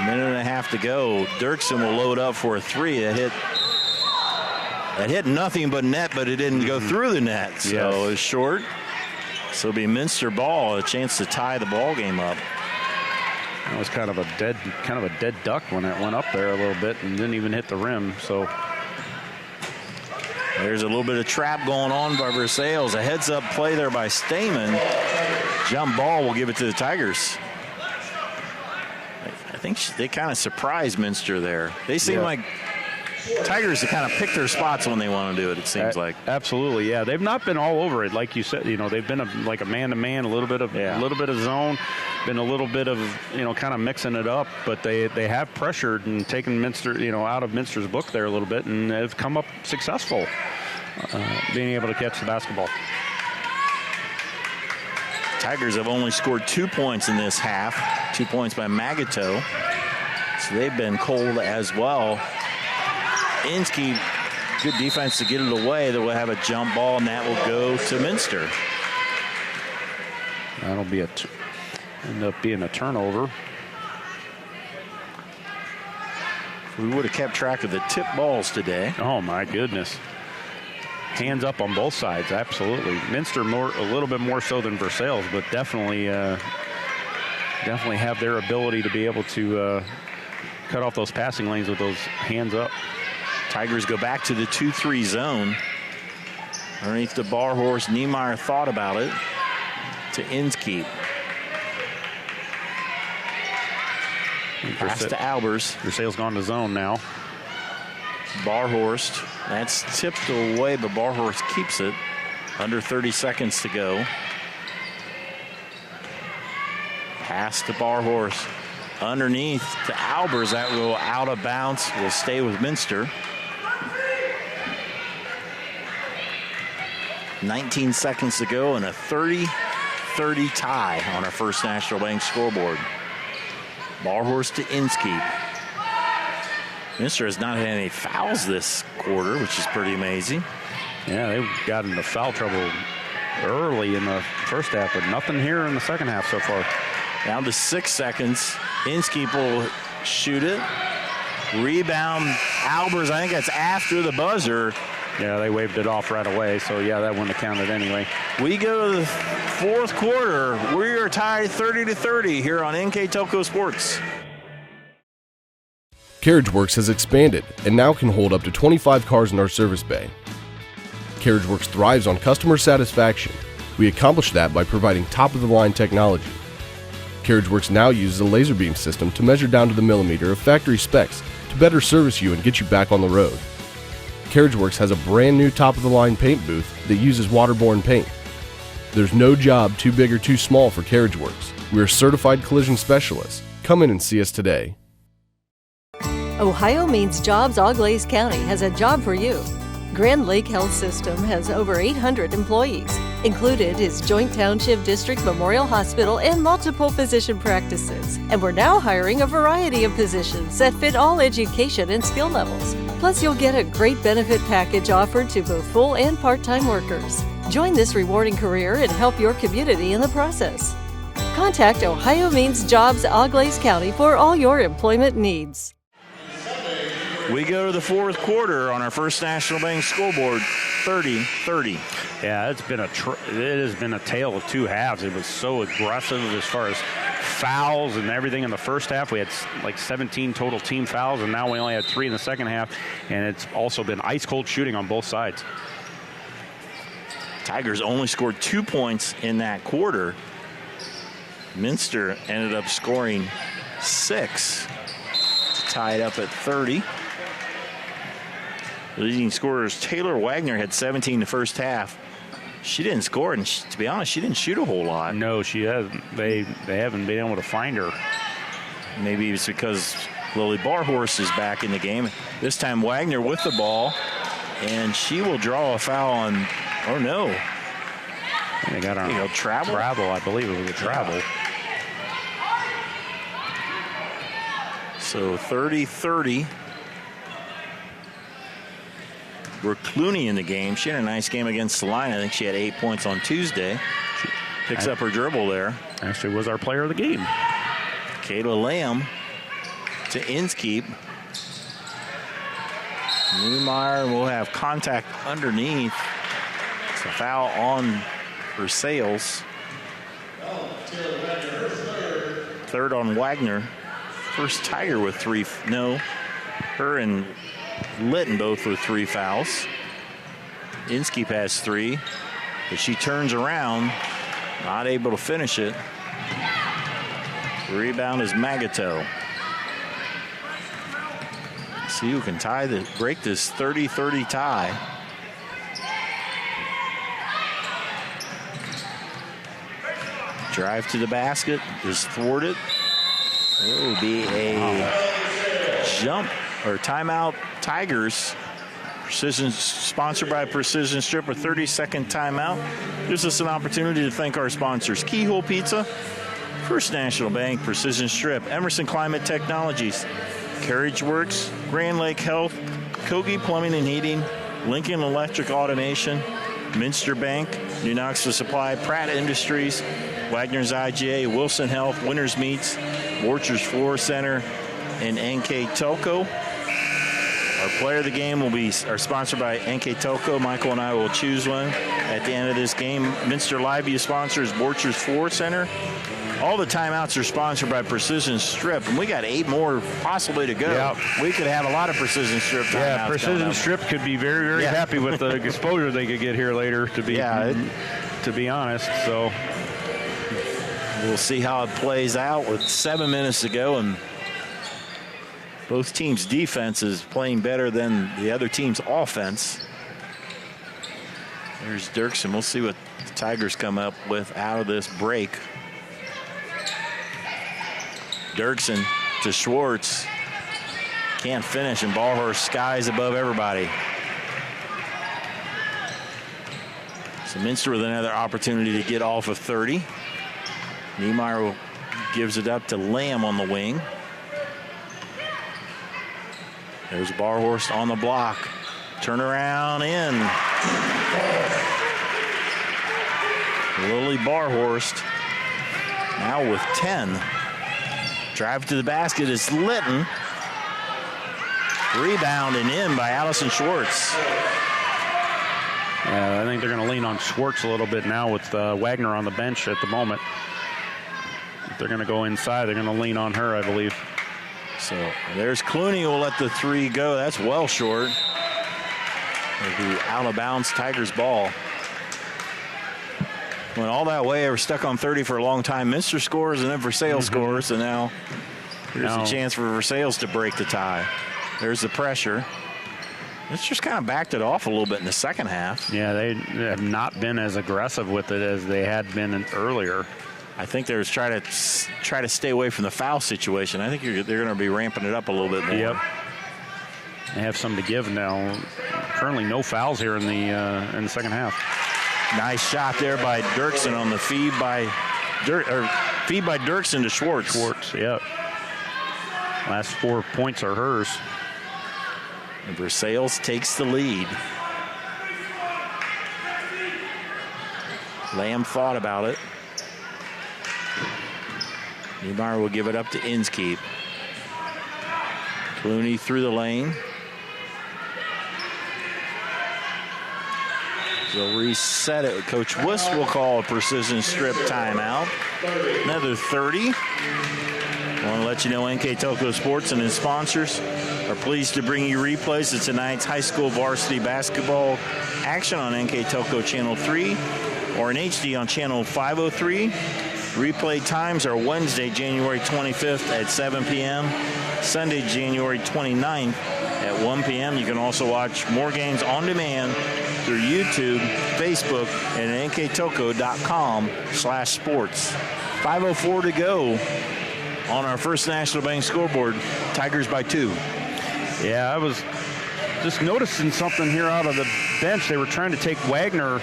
Minute and a half to go. Dirksen will load up for a 3. That hit nothing but net, but it didn't go through the net. So it was short. So it'll be Minster ball, a chance to tie the ball game up.
That was kind of a dead duck when it went up there a little bit and didn't even hit the rim. So
there's a little bit of trap going on by Versailles. A heads-up play there by Stamen. Jump ball will give it to the Tigers. I think they kind of surprised Minster there. They seem like Tigers to kind of pick their spots when they want to do it, it seems like.
Absolutely, yeah. They've not been all over it, like you said. They've been like a man-to-man, a little bit of zone, been a little bit of kind of mixing it up. But they have pressured and taken Minster out of Minster's book there a little bit, and have come up successful being able to catch the basketball.
Tigers have only scored 2 points in this half. 2 points by Magato. So they've been cold as well. Inskeep, good defense to get it away. They will have a jump ball, and that will go to Minster.
That'll be end up being a turnover.
We would have kept track of the tip balls today.
Oh my goodness. Hands up on both sides, absolutely. Minster a little bit more so than Versailles, but definitely have their ability to be able to cut off those passing lanes with those hands up.
Tigers go back to the 2-3 zone. Underneath the Barhorse, Niemeyer thought about it to Inskeep. Pass to Albers.
Versailles gone to zone now.
Barhorst, that's tipped away, but Barhorst keeps it. Under 30 seconds to go. Pass to Barhorst. Underneath to Albers. That will go out of bounds. Will stay with Minster. 19 seconds to go and a 30-30 tie on our First National Bank scoreboard. Barhorst to Inskeep. Minster has not had any fouls this quarter, which is pretty amazing.
Yeah, they've gotten into foul trouble early in the first half, but nothing here in the second half so far.
Down to 6 seconds. Inskeep will shoot it. Rebound, Albers. I think that's after the buzzer.
Yeah, they waved it off right away, so yeah, that wouldn't have counted anyway.
We go to the fourth quarter. We are tied 30-30 here on NKTelco Sports.
CarriageWorks has expanded and now can hold up to 25 cars in our service bay. CarriageWorks thrives on customer satisfaction. We accomplish that by providing top-of-the-line technology. CarriageWorks now uses a laser beam system to measure down to the millimeter of factory specs to better service you and get you back on the road. CarriageWorks has a brand new top-of-the-line paint booth that uses waterborne paint. There's no job too big or too small for CarriageWorks. We are certified collision specialists. Come in and see us today.
Ohio Means Jobs Auglaize County has a job for you. Grand Lake Health System has over 800 employees. Included is Joint Township District Memorial Hospital and multiple physician practices. And we're now hiring a variety of positions that fit all education and skill levels. Plus, you'll get a great benefit package offered to both full and part-time workers. Join this rewarding career and help your community in the process. Contact Ohio Means Jobs Auglaize County for all your employment needs.
We go to the fourth quarter on our First National Bank scoreboard, 30-30.
Yeah, it has been a tale of two halves. It was so aggressive as far as fouls and everything in the first half. We had like 17 total team fouls, and now we only had 3 in the second half. And it's also been ice-cold shooting on both sides.
Tigers only scored 2 points in that quarter. Minster ended up scoring 6 to tie it up at 30. Leading scorers Taylor Wagner had 17 in the first half. She didn't score, and to be honest, she didn't shoot a whole lot.
No, she hasn't. They haven't been able to find her.
Maybe it's because Lily Barhorse is back in the game. This time Wagner with the ball, and she will draw a foul on, oh no.
They got our
travel?
Travel, I believe it was a travel.
So 30-30. Brooke Clooney in the game. She had a nice game against Salina. I think she had 8 points on Tuesday. She picks up her dribble there.
Actually was our player of the game.
Kayla Lamb to Inskeep. Niemeyer will have contact underneath. It's a foul on Versailles. Third on Wagner. First Tiger with 3. No, her and Litton both with 3 fouls. Inskeep has 3, but she turns around, not able to finish it. The rebound is Magato. See who can break this 30-30 tie. Drive to the basket is thwarted. It will be a jump or timeout. Tigers. Precision, sponsored by Precision Strip, a 30-second timeout. Gives us an opportunity to thank our sponsors: Keyhole Pizza, First National Bank, Precision Strip, Emerson Climate Technologies, CarriageWorks, Grand Lake Health, Kogi Plumbing and Heating, Lincoln Electric Automation, Minster Bank, New Knoxville Supply, Pratt Industries, Wagner's IGA, Wilson Health, Winners Meats, Borchers Floor Center, and NKTelco. Our player of the game will be sponsored by NKTelco. Michael and I will choose one at the end of this game. Minster Liveview sponsors Borchers Floor Center. All the timeouts are sponsored by Precision Strip, and we got 8 more possibly to go.
Yep.
We could have a lot of Precision Strip timeouts.
Yeah, Precision Strip could be very, very happy with the exposure they could get here later, to be honest. So
we'll see how it plays out with 7 minutes to go, and both teams' defense is playing better than the other team's offense. There's Dirksen. We'll see what the Tigers come up with out of this break. Dirksen to Schwartz. Can't finish, and Ballhorse skies above everybody. So Minster with another opportunity to get off of 30. Niemeyer gives it up to Lamb on the wing. There's Barhorst on the block. Turnaround in. Lily Barhorst now with 10. Drive to the basket is Litton. Rebound and in by Allison Schwartz.
I think they're going to lean on Schwartz a little bit now with Wagner on the bench at the moment. If they're going to go inside, they're going to lean on her, I believe.
So there's Clooney who will let the three go. That's well short. It'll be out of bounds, Tigers ball. Went all that way. They were stuck on 30 for a long time. Minster scores and then Versailles scores, and now here's a chance for Versailles to break the tie. There's the pressure. It's just kind of backed it off a little bit in the second half.
Yeah, they have not been as aggressive with it as they had been earlier.
I think they're try to stay away from the foul situation. I think they're going to be ramping it up a little bit more.
Yep. They have some to give now. Currently, no fouls here in the second half.
Nice shot there by Dirksen on the feed by Dirksen to Schwartz.
Schwartz, yep. Last 4 points are hers.
And Versailles takes the lead. Lamb thought about it. Niemeyer will give it up to Inskeep. Clooney through the lane. They'll reset it. Coach Wist will call a precision strip timeout. Another 30. I want to let you know NKTelco Sports and its sponsors are pleased to bring you replays of tonight's high school varsity basketball action on NKTelco Channel 3 or in HD on Channel 503. Replay times are Wednesday, January 25th at 7 p.m., Sunday, January 29th at 1 p.m. You can also watch more games on demand through YouTube, Facebook, and nktelco.com/sports. 5:04 to go on our First National Bank scoreboard. Tigers by 2.
Yeah, I was just noticing something here out of the bench. They were trying to take Wagner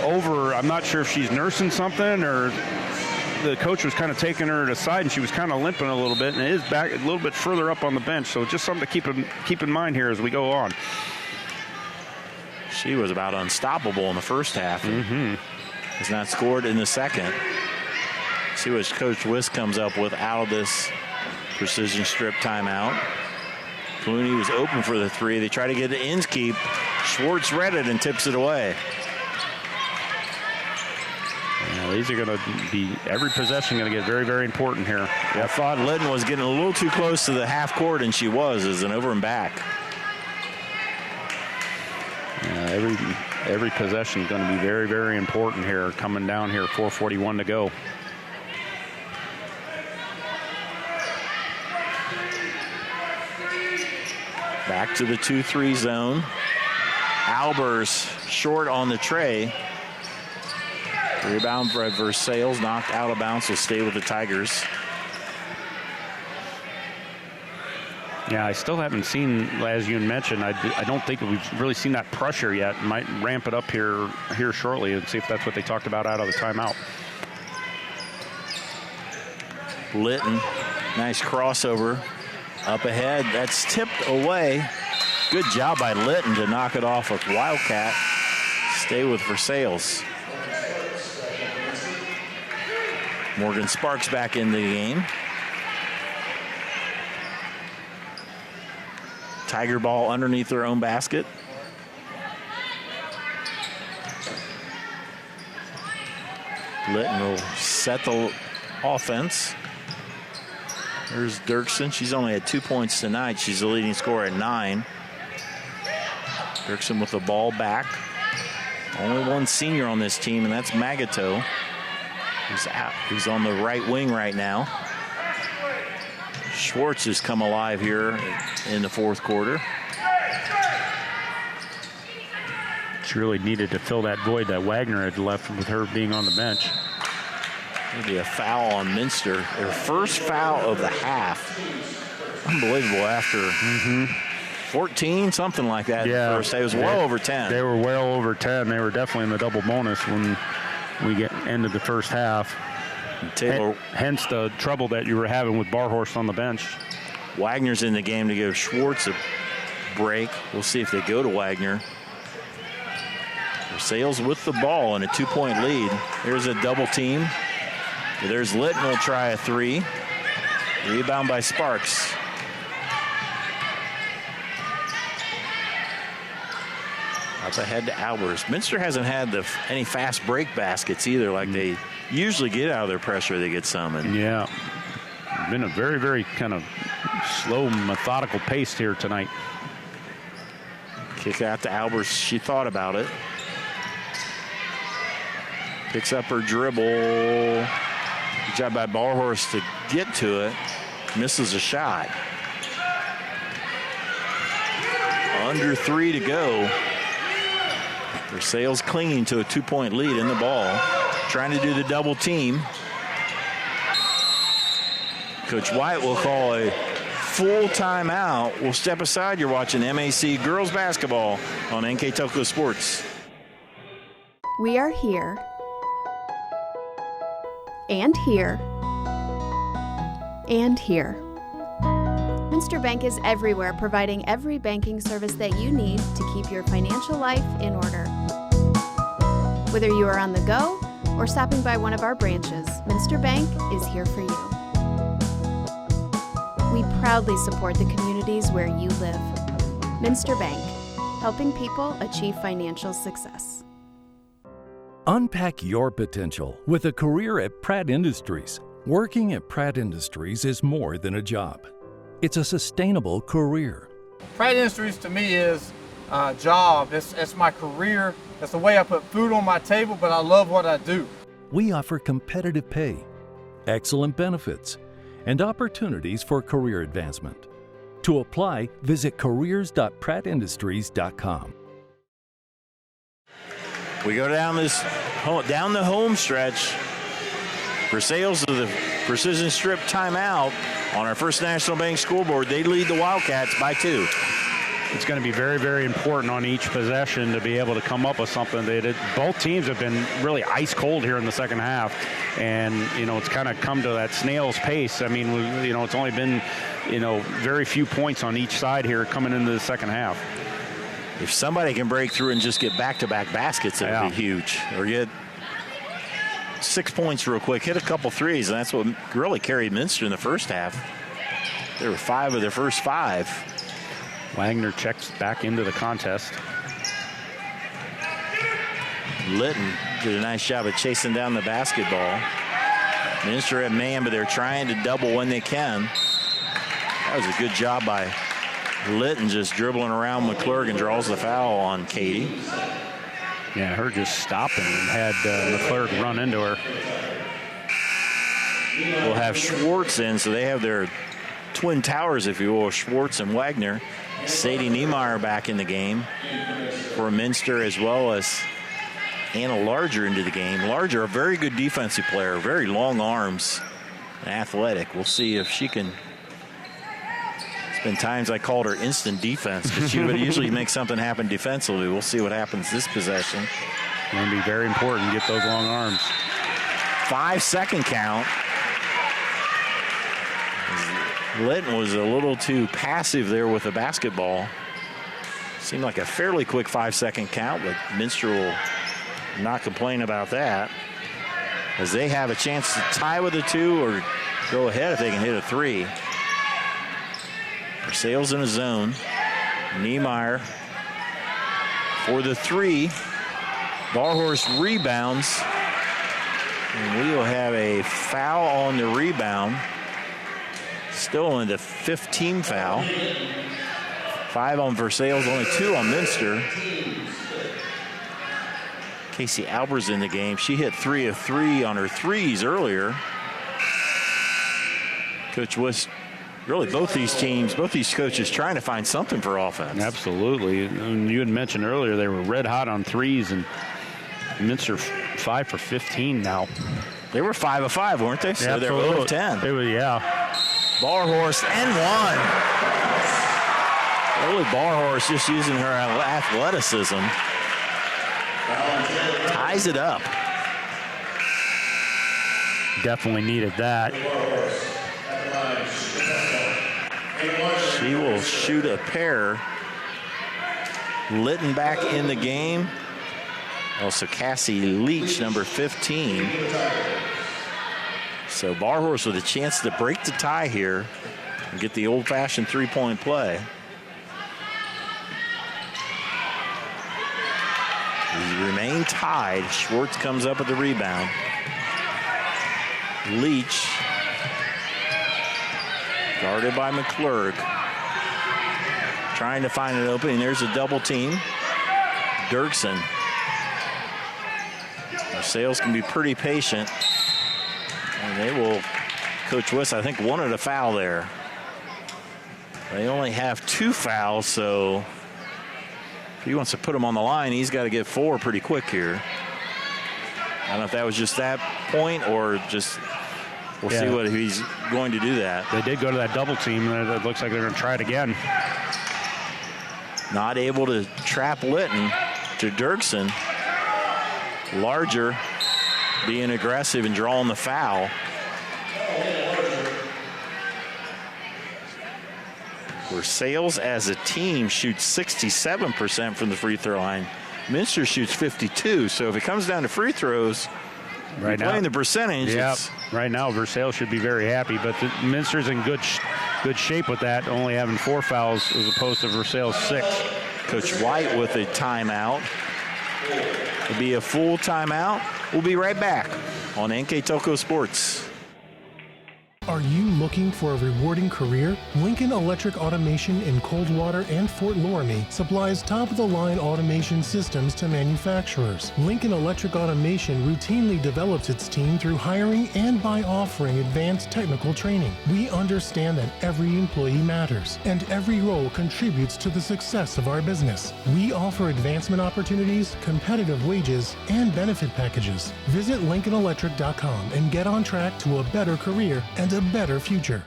over. I'm not sure if she's nursing something or the coach was kind of taking her aside and she was kind of limping a little bit, and it is back a little bit further up on the bench. So just something to keep in mind here as we go on.
She was about unstoppable in the first half. Has not scored in the second. See what Coach Wist comes up with out of this precision strip timeout. Clooney was open for the three. They try to get to Inskeep. Schwartz read it and tips it away.
Yeah, these are going to be, every possession going to get very, very important here.
Yeah, I thought Litton was getting a little too close to the half court, and she was, as an over and back.
Every possession is going to be very, very important here. Coming down here, 4:41 to go.
Back to the 2-3 zone. Albers short on the tray. Rebound by Versailles, knocked out of bounds, will stay with the Tigers.
Yeah, I still haven't seen, as you mentioned, I don't think we've really seen that pressure yet. Might ramp it up here shortly and see if that's what they talked about out of the timeout.
Litton, nice crossover. Up ahead, that's tipped away. Good job by Litton to knock it off with Wildcat. Stay with Versailles. Morgan Sparks back in the game. Tiger ball underneath their own basket. Litton will set the offense. Here's Dirksen. She's only had 2 points tonight. She's the leading scorer at 9. Dirksen with the ball back. Only one senior on this team, and that's Magato. He's on the right wing right now. Schwartz has come alive here in the fourth quarter.
She really needed to fill that void that Wagner had left with her being on the bench.
There'll be a foul on Minster. Their first foul of the half. Unbelievable after 14, something like that.
Yeah,
first. It was well over 10.
They were well over 10. They were definitely in the double bonus when we ended the first half.
Taylor,
hence the trouble that you were having with Barhorst on the bench.
Wagner's in the game to give Schwartz a break. We'll see if they go to Wagner. Versailles with the ball and a 2-point lead. Here's a double team. There's Litton will try a three. Rebound by Sparks. Up ahead to Albers. Minster hasn't had any fast break baskets either, like they usually get out of their pressure. They get some.
Yeah. Been a very, very kind of slow, methodical pace here tonight.
Kick out to Albers. She thought about it. Picks up her dribble. Good job by Barhorse to get to it. Misses a shot. Under 3 to go. Versailles clinging to a 2-point lead in the ball. Trying to do the double team. Coach White will call a full timeout. We'll step aside. You're watching MAC girls basketball on NKTelco Sports.
We are here. And here. And here. Minster Bank is everywhere, providing every banking service that you need to keep your financial life in order. Whether you are on the go or stopping by one of our branches, Minster Bank is here for you. We proudly support the communities where you live. Minster Bank, helping people achieve financial success.
Unpack your potential with a career at Pratt Industries. Working at Pratt Industries is more than a job. It's a sustainable career.
Pratt Industries to me is a job. It's my career. It's the way I put food on my table, but I love what I do.
We offer competitive pay, excellent benefits, and opportunities for career advancement. To apply, visit careers.prattindustries.com.
We go down the home stretch. Versailles to the precision strip timeout on our First National Bank scoreboard. They lead the Wildcats by 2.
It's going to be very, very important on each possession to be able to come up with something. Both teams have been really ice cold here in the second half, and it's kind of come to that snail's pace. I mean, it's only been very few points on each side here coming into the second half.
If somebody can break through and just get back-to-back baskets, it would be huge. Or get 6 points real quick, hit a couple threes, and that's what really carried Minster in the first half. There were 5 of their first 5.
Wagner checks back into the contest.
Litton did a nice job of chasing down the basketball. Minster at man, but they're trying to double when they can. That was a good job by Litton, just dribbling around McClurg and draws the foul on Katie.
Yeah, her just stopping and had McClurg run into her.
We'll have Schwartz in, so they have their twin towers, if you will, Schwartz and Wagner. Sadie Niemeyer back in the game for Minster, as well as Anna Larger into the game. Larger, a very good defensive player, very long arms and athletic. We'll see if she can. It's been times I called her instant defense because she would usually make something happen defensively. We'll see what happens this possession.
Going to be very important to get those long arms.
5-second count. Litton was a little too passive there with the basketball. Seemed like a fairly quick 5-second count, but Minster will not complain about that, as they have a chance to tie with a 2 or go ahead if they can hit a 3. Versailles in a zone. Niemeyer for the 3. Barhorse rebounds, and we will have a foul on the rebound. Still only the 15th foul. 5 on Versailles, only 2 on Minster. Casey Albers in the game. She hit 3 of 3 on her threes earlier. Coach West, really both these coaches trying to find something for offense.
Absolutely. And you had mentioned earlier they were red hot on threes, and Minster 5 for 15 now.
They were 5 of 5, weren't they? So they're 0 of 10.
They were, yeah.
Barhorse and 1. Really, Barhorse just using her athleticism. Ties it up.
Definitely needed that.
She will shoot a pair. Litton back in the game. Also Cassie Leach, number 15. So Barhorse with a chance to break the tie here and get the old-fashioned three-point play. We remain tied. Schwartz comes up with the rebound. Leach, guarded by McClurg. Trying to find an opening. There's a double team. Dirksen. Sales can be pretty patient. And they will, Coach West, I think, wanted a foul there. They only have 2 fouls, so if he wants to put them on the line, he's got to get 4 pretty quick here. I don't know if that was just that point or just we'll see what he's going to do that.
They did go to that double team, and it looks like they're going to try it again.
Not able to trap Litton to Dirksen. Larger being aggressive and drawing the foul. Versailles as a team shoots 67% from the free throw line. Minster shoots 52%. So if it comes down to free throws,
right now,
playing the percentage.
Right now Versailles should be very happy, but Minster's in good shape with that, only having 4 fouls as opposed to Versailles 6.
Coach White with a timeout. It'll be a full timeout. We'll be right back on NKTelco Sports.
Are you looking for a rewarding career? Lincoln Electric Automation in Coldwater and Fort Loramie supplies top-of-the-line automation systems to manufacturers. Lincoln Electric Automation routinely develops its team through hiring and by offering advanced technical training. We understand that every employee matters, and every role contributes to the success of our business. We offer advancement opportunities, competitive wages, and benefit packages. Visit LincolnElectric.com and get on track to a better career and a better future.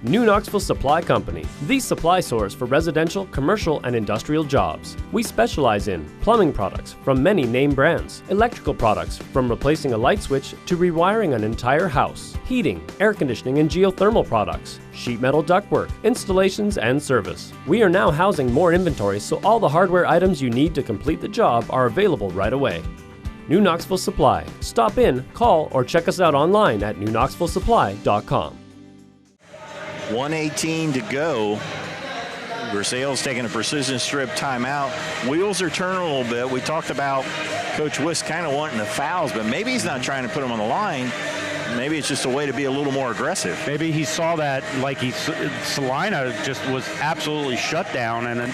New Knoxville Supply Company, the supply source for residential, commercial, and industrial jobs. We specialize in plumbing products from many name brands, electrical products from replacing a light switch to rewiring an entire house, heating, air conditioning, and geothermal products, sheet metal ductwork, installations, and service. We are now housing more inventory, so all the hardware items you need to complete the job are available right away. New Knoxville Supply. Stop in, call, or check us out online at newknoxvillesupply.com.
1:18 to go. Versailles taking a precision strip timeout. Wheels are turning a little bit. We talked about Coach Wiss kind of wanting the fouls, but maybe he's not trying to put them on the line. Maybe it's just a way to be a little more aggressive.
Maybe he saw that, Salina just was absolutely shut down, and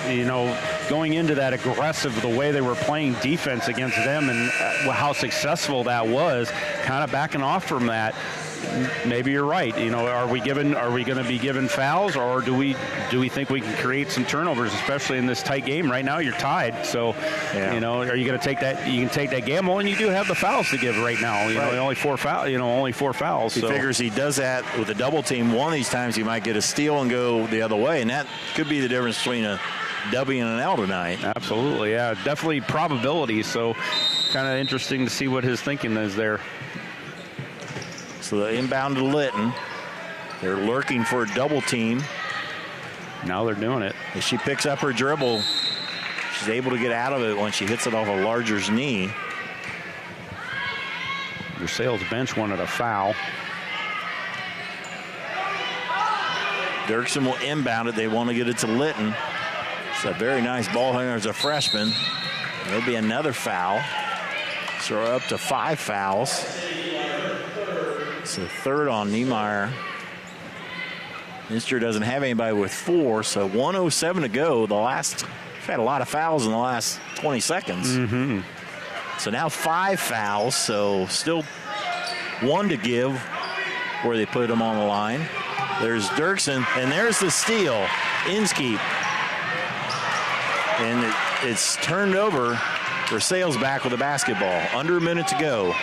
going into that aggressive, the way they were playing defense against them, and how successful that was, kind of backing off from that. Maybe you're right. Are we going to be given fouls, or do we think we can create some turnovers, especially in this tight game? Right now, you're tied. So, are you going to take that? You can take that gamble, and you do have the fouls to give right now. Only 4 fouls.
He figures he does that with a double team. One of these times, he might get a steal and go the other way, and that could be the difference between a W and an L tonight.
Absolutely, yeah, definitely probability. So, kind of interesting to see what his thinking is there.
So the inbound to Litton. They're lurking for a double team.
Now they're doing it.
As she picks up her dribble, she's able to get out of it when she hits it off a Larger's knee.
Versailles bench wanted a foul.
Dirksen will inbound it. They want to get it to Litton. It's a very nice ball handler as a freshman. There'll be another foul. So we're up to 5 fouls. So third on Niemeyer. Minster doesn't have anybody with 4, so 1:07 to go. We've had a lot of fouls in the last 20 seconds.
Mm-hmm.
So now 5 fouls, so still 1 to give where they put them on the line. There's Dirksen, and there's the steal. Inskeep. And it's turned over. Versailles back with the basketball. Under a minute to go.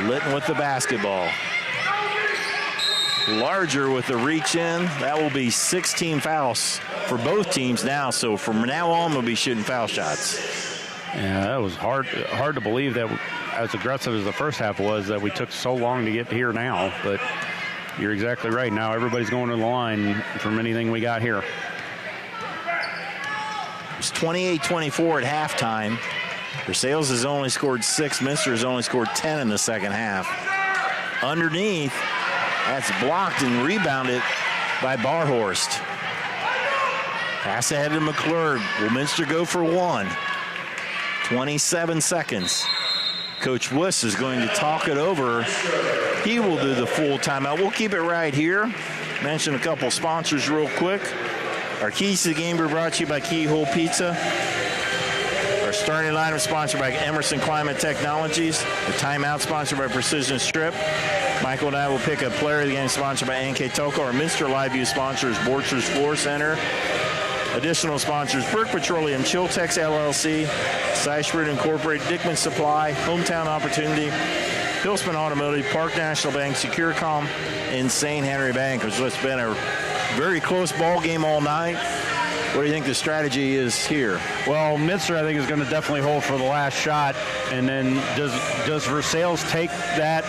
Litton with the basketball. Larger with the reach in. That will be 16 fouls for both teams now. So from now on, we'll be shooting foul shots.
Yeah, that was hard to believe that as aggressive as the first half was, that we took so long to get here now. But you're exactly right. Now everybody's going to the line from anything we got here.
It's 28-24 at halftime. Versailles has only scored 6. Minster has only scored 10 in the second half. Underneath, that's blocked and rebounded by Barhorst. Pass ahead to McClurg. Will Minster go for one? 27 seconds. Coach Wuss is going to talk it over. He will do the full timeout. We'll keep it right here. Mention a couple sponsors real quick. Our keys to the game are brought to you by Keyhole Pizza. Our starting line is sponsored by Emerson Climate Technologies. The timeout sponsored by Precision Strip. Michael and I will pick a player of the game sponsored by NKTelco. Our Minster Live View sponsor is Borchers Floor Center. Additional sponsors, Burke Petroleum, Chiltex LLC, Seishford Incorporated, Dickman Supply, Hometown Opportunity, Hillsman Automotive, Park National Bank, Securicom, and St. Henry Bank. It's been a very close ball game all night. What do you think the strategy is here?
Well, Minster, I think, is going to definitely hold for the last shot. And then does Versailles take that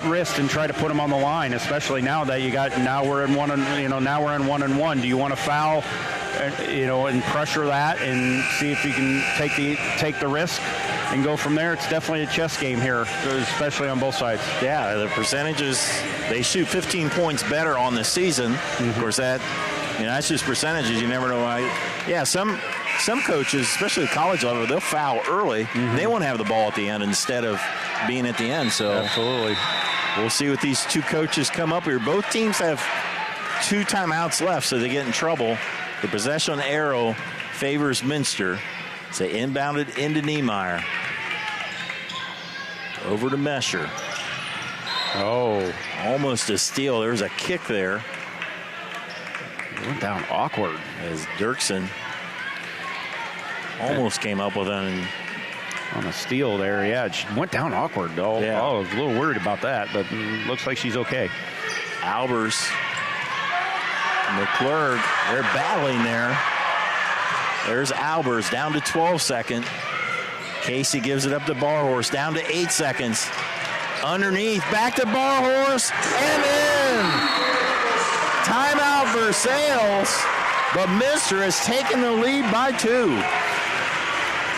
risk and try to put him on the line, especially now that now we're in 1-1. Do you want to foul, and pressure that and see if you can take the risk and go from there? It's definitely a chess game here, especially on both sides.
Yeah, the percentages, they shoot 15 points better on the season. Of course, that's just percentages. You never know why. Yeah, some coaches, especially at college level, they'll foul early. They want to have the ball at the end instead of being at the end. So
absolutely,
we'll see what these two coaches come up here. Both teams have 2 timeouts left, so they get in trouble. The possession arrow favors Minster. So inbounded into Niemeyer. Over to Mesher.
Oh,
almost a steal. There's a kick there.
Went down awkward
as Dirksen almost came up with an
on a steal there. Yeah, it went down awkward. I was a little worried about that, but looks like she's okay.
Albers, McClurg, they're battling there. There's Albers down to 12 seconds. Casey gives it up to Barhorse, down to 8 seconds. Underneath, back to Barhorse, and in! Timeout Versailles, but Minster has taken the lead by 2.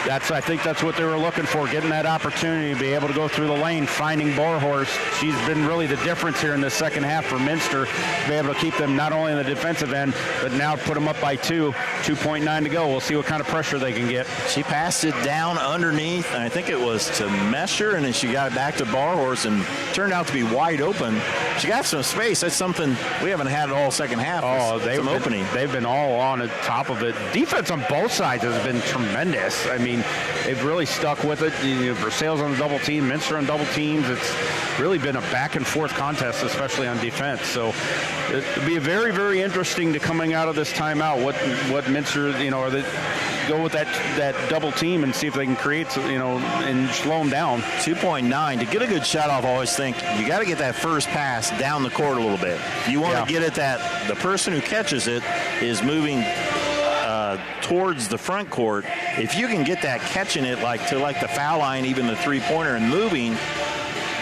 I think that's what they were looking for, getting that opportunity to be able to go through the lane, finding Barhorse. She's been really the difference here in the second half for Minster, to be able to keep them not only in the defensive end, but now put them up by 2.9 to go. We'll see what kind of pressure they can get.
She passed it down underneath, and I think it was to Mesher, and then she got it back to Barhorse, and turned out to be wide open. She got some space. That's something we haven't had all second half. Some opening.
They've been all on the top of it. Defense on both sides has been tremendous. I mean, they've really stuck with it. Versailles on the double team, Minster on double teams. It's really been a back and forth contest, especially on defense. So it'll be very, very interesting to coming out of this timeout. What Minster, or they go with that double team and see if they can create, and slow them down.
2.9 to get a good shot off. I always think you got to get that first pass down the court a little bit. You want to get it that the person who catches it is moving towards the front court. If you can get that catching it to the foul line, even the three-pointer, and moving,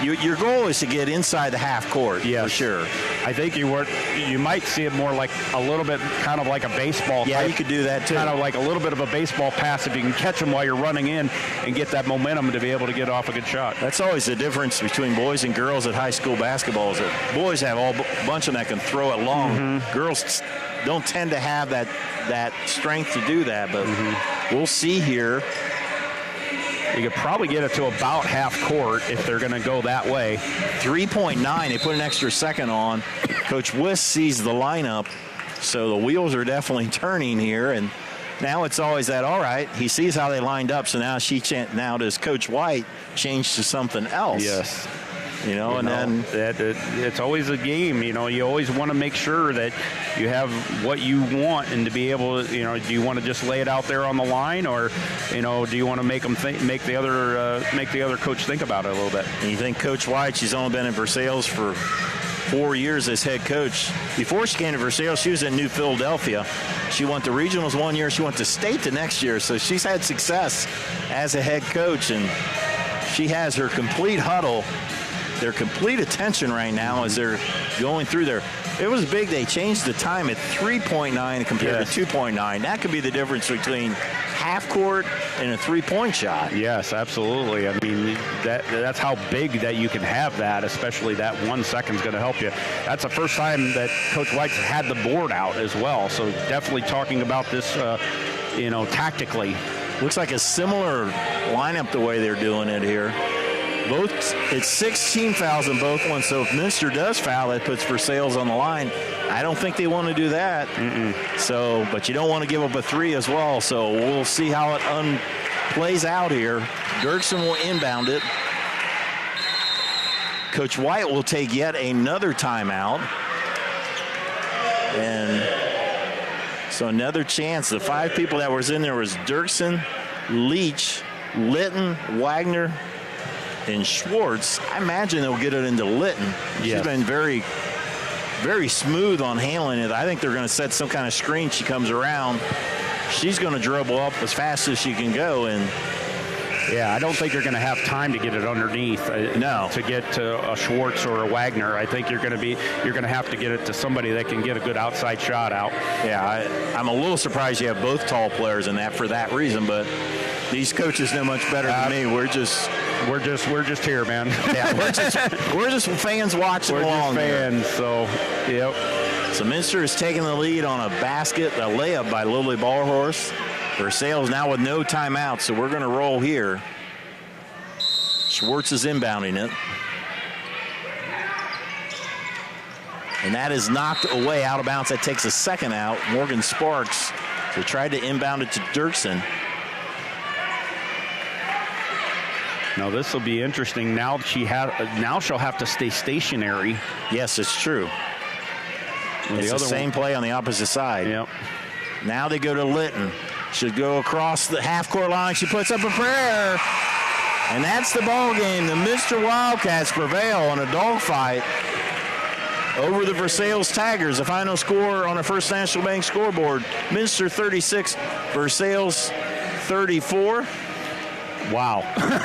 your goal is to get inside the half court, for sure.
I think you might see it more like a little bit kind of like a baseball.
Yeah, you could do that too.
Kind of like a little bit of a baseball pass if you can catch them while you're running in and get that momentum to be able to get off a good shot.
That's always the difference between boys and girls at high school basketball is that boys have a bunch of them that can throw it long. Girls don't tend to have that strength to do that, but we'll see here.
You could probably get it to about half court if they're going to go that way.
3.9. They put an extra second on. Coach Wiss sees the lineup, so the wheels are definitely turning here. And now it's always that, all right, he sees how they lined up, so now does Coach White change to something else?
Yes.
Then
it's always a game. You always want to make sure that you have what you want, and to be able to, do you want to just lay it out there on the line, or, do you want to make them make the other coach think about it a little bit?
And you think Coach White? She's only been in Versailles for 4 years as head coach. Before she came to Versailles, she was in New Philadelphia. She went to regionals 1 year. She went to state the next year. So she's had success as a head coach, and she has her complete huddle. Their complete attention right now as they're going through their It was big. They changed the time at 3.9 compared to 2.9. That could be the difference between half court and a three-point shot.
Yes, absolutely. I mean, that's how big that you can have that, especially that 1 second is going to help you. That's the first time that Coach White's had the board out as well. So definitely talking about this, tactically.
Looks like a similar lineup the way they're doing it here. It's 16 fouls in both ones, so if Minster does foul, that puts Versailles on the line. I don't think they want to do that. So, but you don't want to give up a three as well, so we'll see how it plays out here. Dirksen will inbound it. Coach White will take yet another timeout. And so another chance. The 5 people that was in there was Dirksen, Leach, Litton, Wagner, and Schwartz. I imagine they'll get it into Litton.
Yes.
She's been very, very smooth on handling it. I think they're going to set some kind of screen. She comes around. She's going to dribble up as fast as she can go. And
yeah, I don't think you're going to have time to get it underneath.
No.
To get to a Schwartz or a Wagner. I think you're going to have to get it to somebody that can get a good outside shot out.
Yeah, I'm a little surprised you have both tall players in that for that reason, but these coaches know much better than me. We're just
here, man.
Yeah, we're just fans watching along.
Fans, so yep.
So Minster is taking the lead on a layup by Lily Barhorse. Versailles now with no timeout, so we're going to roll here. Schwartz is inbounding it. And that is knocked away out of bounds. That takes a second out. Morgan Sparks. They tried to inbound it to Dirksen.
Now this will be interesting. Now she'll have to stay stationary.
Yes, it's true. It's the same play on the opposite side.
Yep.
Now they go to Litton. Should go across the half-court line. She puts up a prayer. And that's the ball game. The Minster Wildcats prevail in a dogfight over the Versailles Tigers. The final score on the First National Bank scoreboard, Minster 36, Versailles 34.
Wow.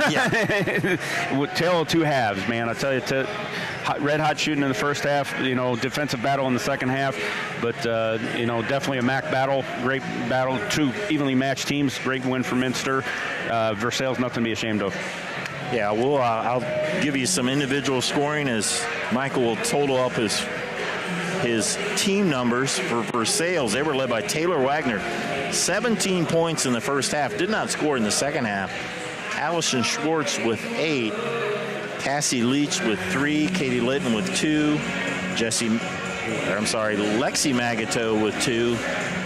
Yeah.
Tale of two halves, man. I tell you, red hot shooting in the first half, defensive battle in the second half, but, definitely a MAC battle, great battle, 2 evenly matched teams, great win for Minster. Versailles, nothing to be ashamed of.
Yeah, I'll give you some individual scoring as Michael will total up his team numbers for Versailles. They were led by Taylor Wagner, 17 points in the first half, did not score in the second half. Allison Schwartz with 8. Cassie Leach with 3. Katie Litton with 2. Lexi Magato with 2.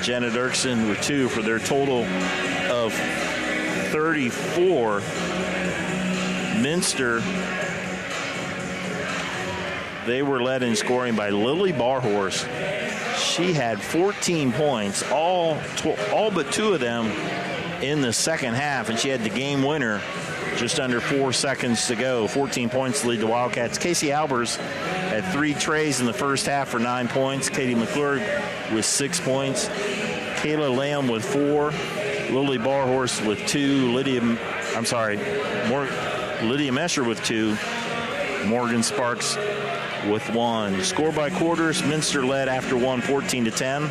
Jenna Dirksen with 2 for their total of 34. Minster, they were led in scoring by Lily Barhorse. She had 14 points, all but 2 of them in the second half, and she had the game winner just under 4 seconds to go. 14 points to lead the Wildcats. Casey Albers had 3 trays in the first half for 9 points. Katie McClure with 6 points. Kayla Lamb with 4. Lily Barhorse with 2. Lydia Mesher with 2. Morgan Sparks with 1. Score by quarters, Minster led after 1, 14-10.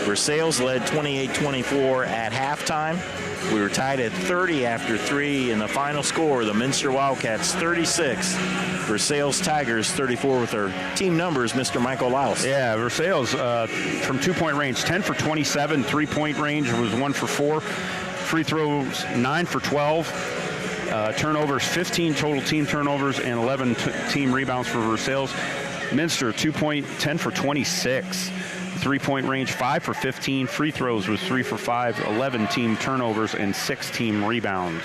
Versailles led 28-24 at halftime. We were tied at 30 after 3 in the final score. The Minster Wildcats 36, Versailles Tigers 34 with their team numbers, Mr. Michael Laus.
Yeah, Versailles from 2-point range, 10 for 27. 3-point range was 1 for 4. Free throws, 9 for 12. Turnovers, 15 total team turnovers and 11 team rebounds for Versailles. Minster, 2-point, 10 for 26. 3-point range, 5 for 15. Free throws was 3 for 5. 11 team turnovers and 6 team rebounds.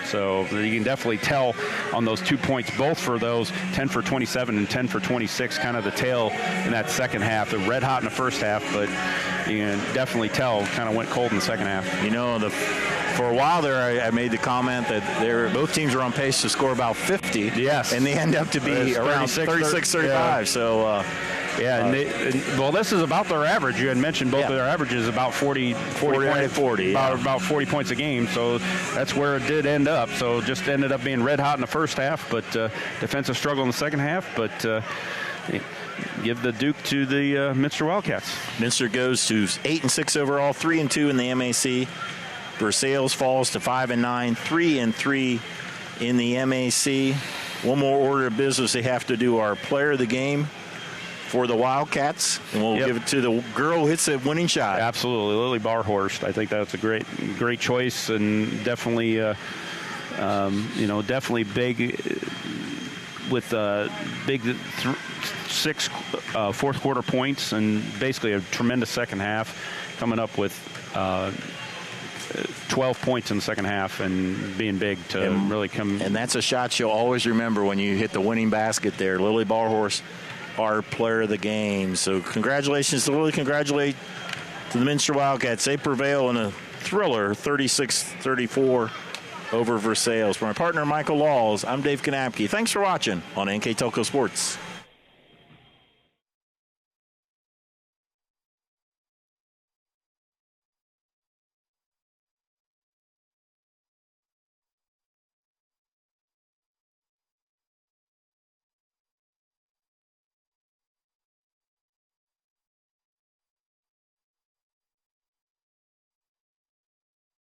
So you can definitely tell on those 2 points, both for those 10 for 27 and 10 for 26, kind of the tail in that second half. They're red hot in the first half, but you can definitely tell kind of went cold in the second half.
For a while there, I made the comment that both teams are on pace to score about 50.
Yes.
And they end up to be around 36, 35.
Yeah.
So,
this is about their average. You had mentioned both of their averages about 40 about 40 points a game. So that's where it did end up. So just ended up being red hot in the first half, but defensive struggle in the second half. But give the Duke to the Minster Wildcats.
Minster goes to 8-6 overall, 3-2 in the MAC. Versailles falls to 5-9, 3-3 in the MAC. One more order of business. They have to do our player of the game for the Wildcats, and we'll give it to the girl who hits the winning shot.
Absolutely, Lily Barhorst. I think that's a great choice, and definitely, definitely big with big 6 fourth quarter points, and basically a tremendous second half, coming up with 12 points in the second half and being big to really come.
And that's a shot you'll always remember when you hit the winning basket there. Lily Barhorst, our player of the game. So congratulations to Lily. Congratulate to the Minster Wildcats. They prevail in a thriller, 36-34 over Versailles. For my partner, Michael Laws, I'm Dave Kanapke. Thanks for watching on NKTelco Sports.